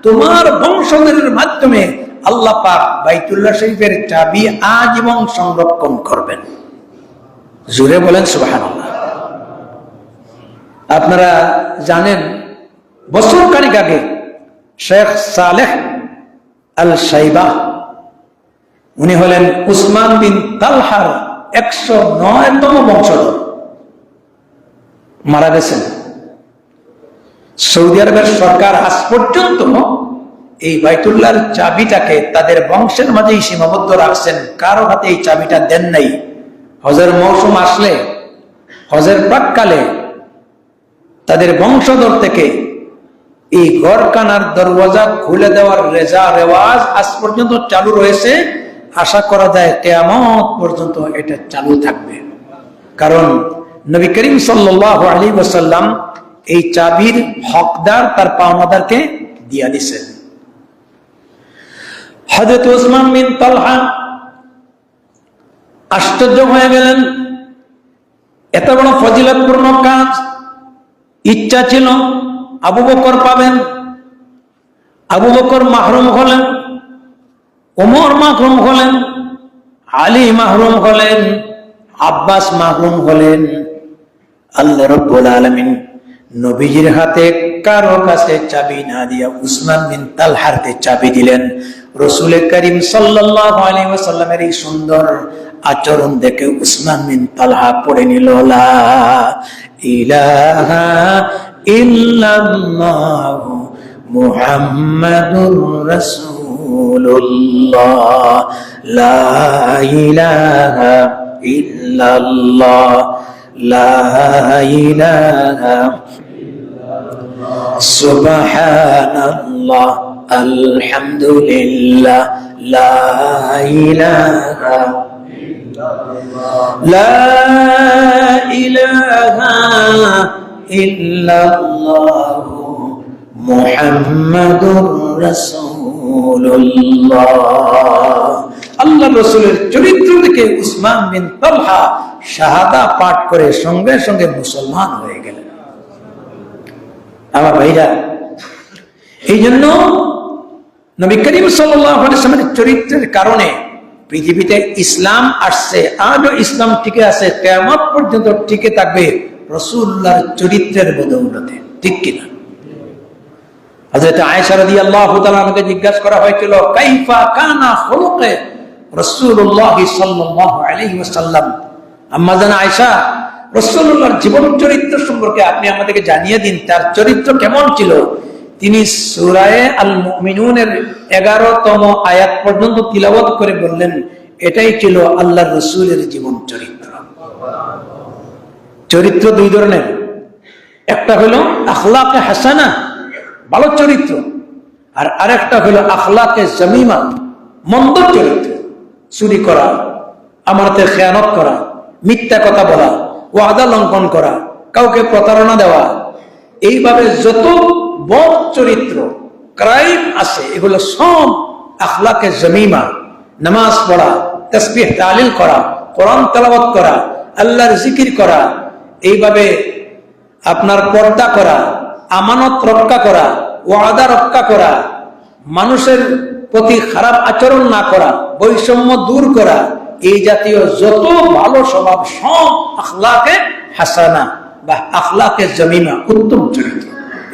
তোমার বংশধরের মাধ্যমে আল্লাহ পাক বাইতুল্লাহ শরীফের চাবি আজীবন সংরক্ষণ করবেন। জোরে বলেন সুবহানাল্লাহ। আপনারা জানেন, বছর খানেক আগে শেখ সালেহ আল সাইবা, উনি হলেন উসমান বিন তালহার 109তম বংশধর, মারা গেছেন। সৌদি আরবের সরকার আজ পর্যন্ত এই বাইতুল্লাহর চাবিটাকে তাদের বংশের মাঝেই সীমাবদ্ধ রাখছেন, কারো হাতে এই চাবিটা দেন নাই। হজের মৌসুম আসলে, হজের প্রাককালে তাদের বংশধর থেকে এই ঘরখানার দরওয়াজা খুলে দেওয়ার রেওয়াজ আজ পর্যন্ত চালু রয়েছে। আশা করা যায় কিয়ামত পর্যন্ত এটা চালু থাকবে, কারণ নবী করিম সাল্লাল্লাহু আলাইহি ওয়াসাল্লাম এই চাবির হকদার তার পাওনাদারকে দিয়া দিয়েছেন। হযরত উসমান বিন তালহা আশ্চর্য হয়ে গেলেন, এত বড় ফজিলতপূর্ণ কাজ। ইচ্ছা ছিল আবু বকর পাবেন, আবু বকর মাহরুম হলেন, ওমর মাহরুম হলেন, আলী মাহরুম হলেন, আব্বাস মাহরুম হলেন। আল্লাহ রাব্বুল আলামিন নবীজির হাতে কারো কাছে চাবি না দিয়া উসমান বিন তালহার হাতে চাবি দিলেন। রাসূল করিম সাল্লাল্লাহু আলাইহি ওয়াসাল্লামের এই সুন্দর আচরণ দেখে উসমান বিন তালহা পড়ে নিল, লা ইলাহা ইল্লাল্লাহ মুহাম্মাদুর রাসূলুল্লাহ, লা ইলাহা ইল্লাল্লাহ, লা ইলাহা সুবহানাল্লাহ, আলহামদুলিল্লাহ, লা ইলাহা লা ইলাহা ইল্লাল্লাহ মুহাম্মাদুর রাসূলুল্লাহ। আল্লাহ রাসূলের চরিত্র দেখে উসমান বিন তালহা শাহাদা পাঠ করে সঙ্গে সঙ্গে মুসলমান হয়ে গেলেন। আমার ভাইরা, এই জন্য নবী করিম সাল্লাল্লাহু আলাইহি ওয়াসাল্লামের চরিত্রের কারণে পৃথিবীতে ইসলাম আসছে, আজও ইসলাম টিকে আছে, কিয়ামত পর্যন্ত টিকে থাকবে রাসূলুল্লাহর চরিত্রের বদৌলতে, ঠিক কিনা? হযরত আয়েশা রাদিয়াল্লাহু তাআলা আমাকে জিজ্ঞাসা করা হয়েছিল, কাইফা কানা খুলুকে রাসূলুল্লাহ সাল্লাল্লাহু আলাইহি ওয়াসাল্লাম। আম্মা জান আয়েশা, রাসূলুল্লাহর জীবন চরিত্র সম্পর্কে আপনি আমাদেরকে জানিয়ে দিন, তার চরিত্র কেমন ছিল। তিনি সূরা আল মুমিনুনের 11তম আয়াত পর্যন্ত তিলাওয়াত করে বললেন, এটাই ছিল আল্লাহর রাসূলের জীবন চরিত্র। চরিত্র দুই ধরনের, একটা হলো আখলাকে হাসানা, ভালো চরিত্র, আর আরেকটা হলো আখলাকে জমিমা, মন্দ চরিত্র, চুরি করা, আমানতে খেয়ানত করা, মিথ্যা কথা বলা, ওয়াদা লঙ্ঘন করা, কাউকে প্রতারণা দেওয়া, এইভাবে যত বদ চরিত্র ক্রাইম আছে এগুলো সব আখলাকে জমিমা। নামাজ পড়া, তাসবিহ তাহলিল করা, কোরআন তেলাওয়াত করা, আল্লাহর জিকির করা, এইভাবে আপনার পর্দা করা, আমানত রক্ষা করা, ওয়াদা রক্ষা করা, মানুষের প্রতি খারাপ আচরণ না করা, বৈষম্য দূর করা, এই জাতীয় যত ভালো স্বভাব সব আখলাকে হাসানা বা আখলাকে জমিমা, উত্তম চরিত্র।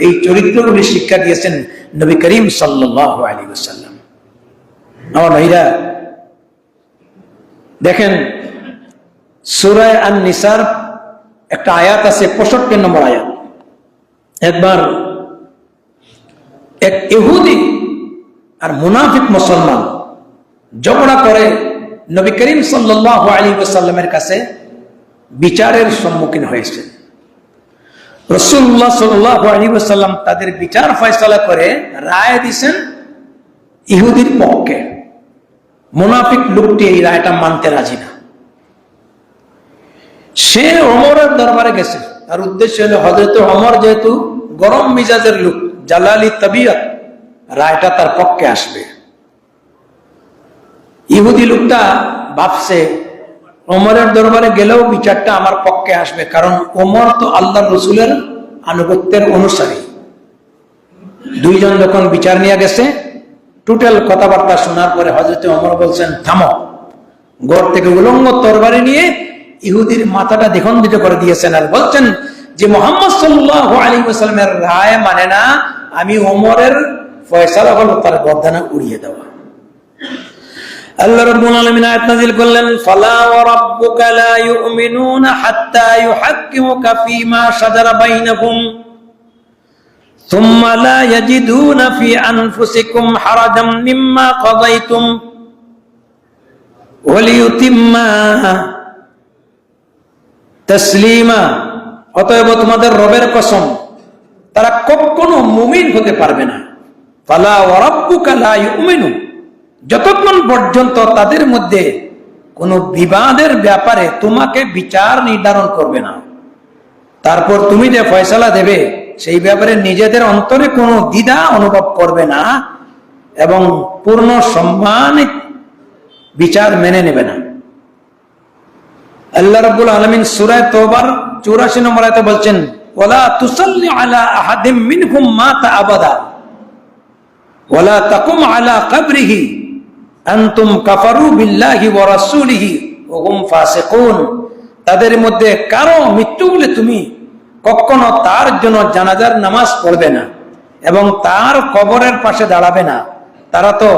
এই চরিত্রগুলি শিক্ষা দিয়েছেন নবী করিম সাল্লাল্লাহু আলাইহি ওয়াসাল্লাম। আমার ভাইরা দেখেন, সূরা আন-নিসার একটা আয়াত আছে, 65 নম্বর আয়াত। একবার এক ইহুদি আর মুনাফিক মুসলমান ঝগড়া করে নবী করিম সাল্লাল্লাহু আলাইহি ওয়াসাল্লামের কাছে বিচারের সম্মুখীন হয়েছে। রাসূলুল্লাহ সাল্লাল্লাহু আলাইহি ওয়াসাল্লাম তাদের বিচার ফয়সালা করে রায় দিয়েছেন ইহুদির পক্ষে। মুনাফিক লোকটি এই রায়টা মানতে রাজি না। সে ওমরের দরবারে গেছে, তার উদ্দেশ্য হলো হযরত ওমর যেহেতু গরম মিজাজের লোক, জালালি তাবিয়ত, রায়টা তার পক্ষে আসবে। ইহুদি লোকটা ভাবছে ওমরের দরবারে গেলেও বিচারটা আমার পক্ষে আসবে, কারণ ওমর তো আল্লাহর রাসূলের আনুগত্যের অনুসারী। দুইজন যখন বিচার নিয়ে গেছে, টোটাল কথাবার্তা শোনার পরে হযরত ওমর বলছেন, থামো। ঘর থেকে উলঙ্গ তরবারি নিয়ে ইহুদির মাথাটা দ্বিখণ্ডিত করে দিয়েছেন আর বলছেন যে মুহাম্মদ সাল্লাল্লাহু আলাইহি ওয়াসাল্লামের রায় মানে না, আমি ওমরের ফয়সালা হলো তার গর্দানা উড়িয়ে দেওয়া। আল্লাহ রাব্বুল আলামিন আয়াত নাযিল করলেন, ফালা ওয়া রাব্বুকা লা ইউমিনুনা হাত্তা ইউহাক্কিমুকা ফীমা শাজারা বাইনাহুম সুম্মা লা ইয়াজিদুনা ফি আনফুসিকুম হারাজাম মিম্মা কাযাইতুম ওয়া লিইউতিম্মা তাসলিমা। অতএব তোমাদের রবের কসম, তারা কখনো মুমিন হতে পারবে না। ফালা ওয়া রাব্বুকা লা ইউমিনু, যতক্ষণ পর্যন্ত তাদের মধ্যে কোনো বিবাদের ব্যাপারে তোমাকে বিচার নির্ধারণ করবে না, তারপর তুমি যে ফয়সালা দেবে সেই ব্যাপারে নিজেদের অন্তরে কোনো দ্বিধা অনুভব করবে না এবং পূর্ণ সম্মানিত বিচার মেনে নেবে না। আল্লাহ রাব্বুল আলামিন সূরা তাওবার 84 নম্বর আয়াতে বলছেন, ওয়ালা তুসাল্লি আলা আহাদিম মিনহুম মাতা আবাদা ওয়ালা তাকুম আলা কবরিহি আনতুম কাফারু বিল্লাহি ওয়া রাসূলিহি ওয়া হুম ফাসিকুন। তাদের মধ্যে কারো মৃত্যু হলে তুমি কখনো তার জন্য জানাজার নামাজ পড়বে না এবং তার কবরের পাশে দাঁড়াবে না। তারা তো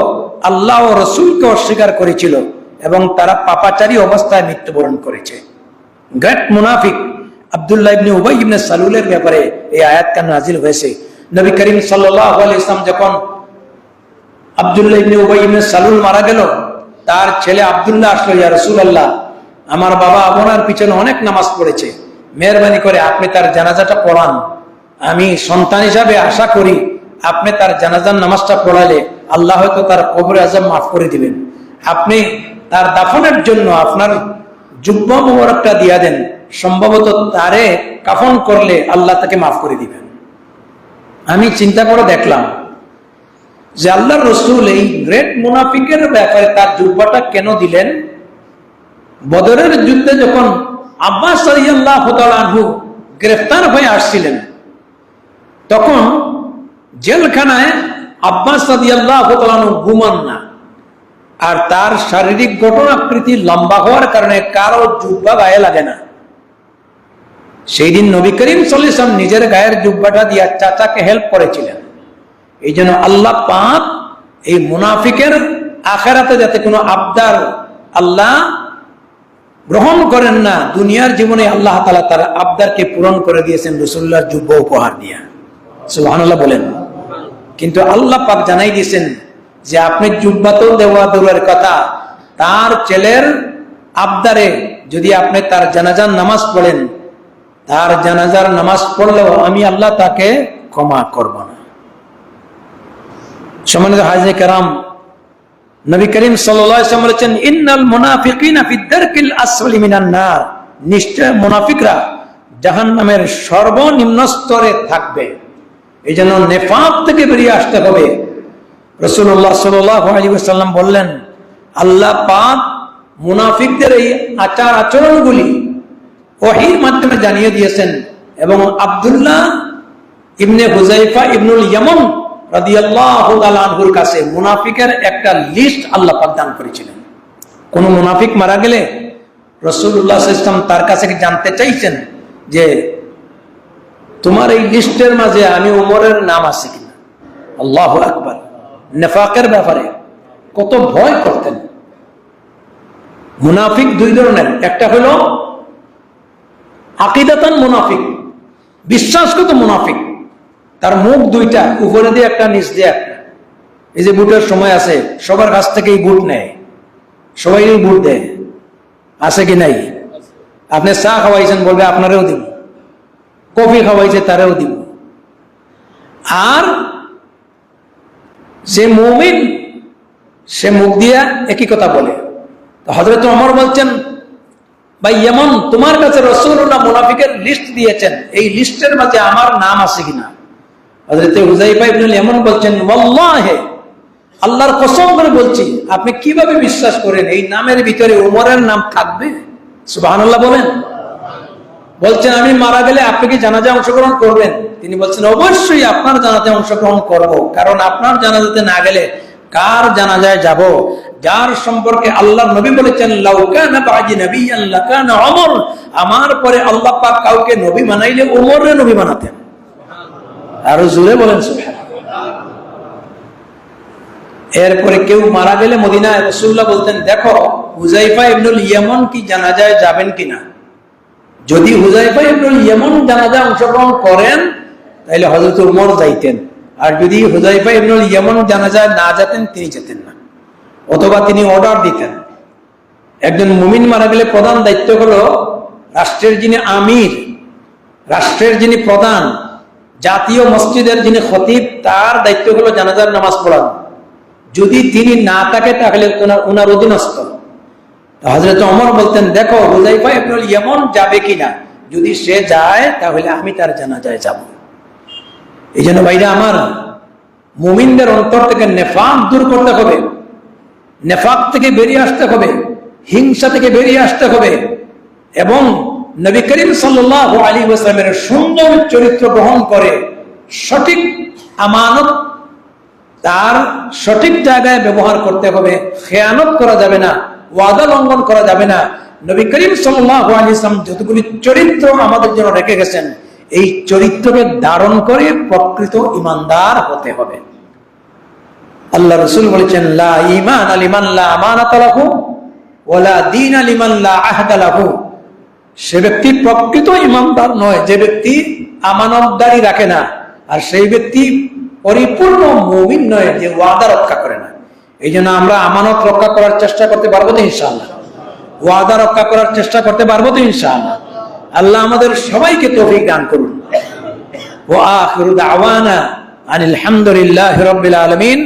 আল্লাহ ও রাসূলকে অস্বীকার করেছিল এবং তারা পাপাচারী অবস্থায় মৃত্যুবরণ করেছে। গ্রেট মুনাফিক আব্দুল্লাহ ইবনে উবাই ইবনে সালুলের ব্যাপারে এই আয়াতটা নাযিল হয়েছে। নবী করিম সাল্লাল্লাহু আলাইহি ওয়াসাল্লাম যখন আব্দুল্লাহ ইবনে উবাই ইবনে সালুল মারা গেল, তার ছেলে আব্দুল্লাহ আসলো, ইয়া রাসূলুল্লাহ, আমার বাবা আপনার পিছনে অনেক নামাজ পড়েছে, মেহেরবানি করে আপনি তার জানাজাটা পড়ান। আমি সন্তান হিসাবে আশা করি আপনি তার জানাজার নামাজটা পড়ালে আল্লাহ হয়তো তার কবরে আযাব মাফ করে দিবেন। আপনি তার দাফনের জন্য আপনার জুব্বা মোবারকটা দিয়া দেন, সম্ভবত তারে কাফন করলে আল্লাহ তাকে মাফ করে দিবেন। আমি চিন্তা করে দেখলাম যে আল্লাহর রাসূল এই গ্রেট মুনাফিকের ব্যাপারে তার জুব্বাটা কেন দিলেন? বদরের যুদ্ধে যখন আব্বাস রাদিয়াল্লাহু তাআলা আনহু গ্রেফতার হয়ে আসছিলেন, তখন জেলখানায় আব্বাস রাদিয়াল্লাহু তাআলা আনহু ঘুমান না, আর তার শারীরিক গঠনাকৃতি লম্বা হওয়ার কারণে কারো জুব্বা গায়ে লাগে না। সেই দিন নবী করিম সাল্লাল্লাহু আলাইহি ওয়াসাল্লাম নিজের গায়ের জুব্বাটা দিয়ে চাচাকে হেল্প করেছিলেন। এই জন্য আল্লাহ পাক এই মুনাফিকের আখিরাতে যাতে কোনো আবদার আল্লাহ গ্রহণ করেন না, দুনিয়ার জীবনে আল্লাহ তাআলা তার আবদারকে পূরণ করে দিয়েছেন রাসূলুল্লাহর জুব্বা উপহার দিয়ে। সুবহানাল্লাহ বলেন। কিন্তু আল্লাহ পাক জানাই দিয়েছেন যে আপনি জুব্বা তো দেওয়া দূরের কথা, তার ছেলের আবদারে যদি আপনি তার জানাজার নামাজ পড়েন, তার জানাজার নামাজ পড়লেও আমি আল্লাহ তাকে ক্ষমা করব না। সম্মানিত হাজির কেরাম, নবী করিম সাল্লাল্লাহু আলাইহি ওয়াসাল্লাম বলেছেন, ইন্নাল মুনাফিকিনা ফি দারকিল আসফালি মিনান নার, নিশ্চয় মুনাফিকরা জাহান্নামের সর্বনিম্ন স্তরে থাকবে। এই জন্য নেফাক থেকে বেরিয়ে আসতে হবে। রাসূলুল্লাহ সাল্লাল্লাহু আলাইহি ওয়াসাল্লাম বললেন, আল্লাহ পাক মুনাফিকদের এই আচার আচরণগুলি ওহীর মাধ্যমে জানিয়ে দিয়েছেন এবং আব্দুল্লাহ ইবনে হুযাইফা ইবনুল ইয়ামান রাদিয়াল্লাহু তাআলা আনহুর কাছে মুনাফিকের একটা লিস্ট আল্লাহ পাক দান করেছিলেন। কোন মুনাফিক মারা গেলে রাসূলুল্লাহ সাল্লাল্লাহু আলাইহি ওয়াসাল্লাম তার কাছে জানতে চাইছেন যে তোমার এই লিস্টের মাঝে আমি ওমরের নাম আছে কিনা। আল্লাহু আকবার! নেফাকের ব্যাপারে কত ভয় করতেন। মুনাফিক দুই ধরনের, একটা হলো আকীদাতান মুনাফিক, বিশ্বাসগত মুনাফিক, তার মুখ দুইটা, উপরে দিয়ে একটা নিচ দিয়ে একটা। এই যে বুটের সময় আছে, সবার কাছ থেকেই বুট নেয়, সবাই বুট দেয়, আছে কি নাই? আপনি চা খাওয়াইছেন, বলবে আপনারেও দিব, কফি খাওয়াইছে তারেও দিব। আর যে মুমিন সে মুখ দিয়া একই কথা বলে। তো হযরত ওমর বলছেন, ভাই এমন তোমার কাছে রাসূলুল্লাহ মুনাফিকের লিস্ট দিয়েছেন, এই লিস্টের মাঝে আমার নাম আছে কিনা? হযরত হুযাইফা ইবনুল ইয়ামান বলছেন, ওয়াল্লাহি, আল্লাহর কসম করে বলছি, আপনি কিভাবে বিশ্বাস করেন এই নামের ভিতরে ওমরের নাম থাকবে? সুবহানাল্লাহ বলেন। বলছেন, আমি মারা গেলে আপনি কি জানাজায় অংশগ্রহণ করবেন? তিনি বলছেন, অবশ্যই আপনার জানাজাতে অংশগ্রহণ করব, কারণ আপনার জানাজাতে না গেলে কার জানাজায় যাব? যার সম্পর্কে আল্লাহর নবী বলেছেন, লাউ কানা বা'দি নাবিয়্যান লাকানা ওমর, আমার পরে আল্লাহ পাক কাউকে নবী বানাইলে ওমরের নবী বানাতেন। আরো জোরে বলেন সুবহানাল্লাহ। এরপরে কেউ মারা গেলে মদিনায় রাসূলুল্লাহ বলতেন, দেখো হুযাইফা ইবনুল ইয়ামান কি জানাজায় যাবেন কিনা। যদি হুযাইফা ইবনুল ইয়ামান জানাজায় অংশগ্রহণ করেন তাহলে হযরত ওমর যাইতেন, আর যদি হুযাইফা ইবনুল ইয়ামান জানাজায় না যেতেন তিনি যেতেন না। অথবা তিনি অর্ডার দিতেন। একজন মুমিন মারা গেলে প্রধান দায়িত্ব হলো রাষ্ট্রের যিনি আমির, রাষ্ট্রের যিনি প্রধান, জাতীয় মসজিদের যিনি খতিব, তার দায়িত্ব হলো জানাজার নামাজ পড়ানো। যদি তিনি না থাকে তাহলে ওনার অধীনস্থ। হযরত ওমর বলতেন, দেখো হুযাইফা ইবনুল ইয়ামান যাবে কিনা, যদি সে যায় তাহলে আমি তার জানাজায় যাব। এই জন্য ভাইরা আমার, মুমিনদের অন্তর থেকে নেফাক দূর করতে হবে, নেফাক থেকে বেরিয়ে আসতে হবে, হিংসা থেকে বেরিয়ে আসতে হবে এবং নবী করিম সাল্লাল্লাহু আলাইহি ওয়াসাল্লামের সুন্দর চরিত্র গ্রহণ করে সঠিক আমানত তার সঠিক জায়গায় ব্যবহার করতে হবে। খেয়ানত করা যাবে না, ওয়াদা লঙ্ঘন করা যাবে না। নবী করিম সাল্লাল্লাহু আলাইহি ওয়াসাল্লাম যতগুলি চরিত্র আমাদের জন্য রেখে গেছেন, এই চরিত্রকে ধারণ করে প্রকৃত ঈমানদার হতে হবে। আল্লাহ রাসূল বলেছেন, লা ঈমান লিমান লা আমানাতা লাহু ওয়া লা দীন লিমান লা আহদা লাহু। সে ব্যক্তি প্রকৃত ঈমানদার নয় যে ব্যক্তি আমানতদারি রাখে না, আর সেই ব্যক্তি পরিপূর্ণ মুমিন নয় যে ওয়াদা রক্ষা করে না। এই জন্য আমরা আমানত রক্ষা করার চেষ্টা করতে পারবো তো ইনশাআল্লাহ? ওয়াদা রক্ষা করার চেষ্টা করতে পারবো তো ইনশাআল্লাহ? আল্লাহ আমাদের সবাইকে তৌফিক দান করুন। ওয়া আখিরু দাওয়ানা আনিল হামদুলিল্লাহি রাব্বিল আলামিন।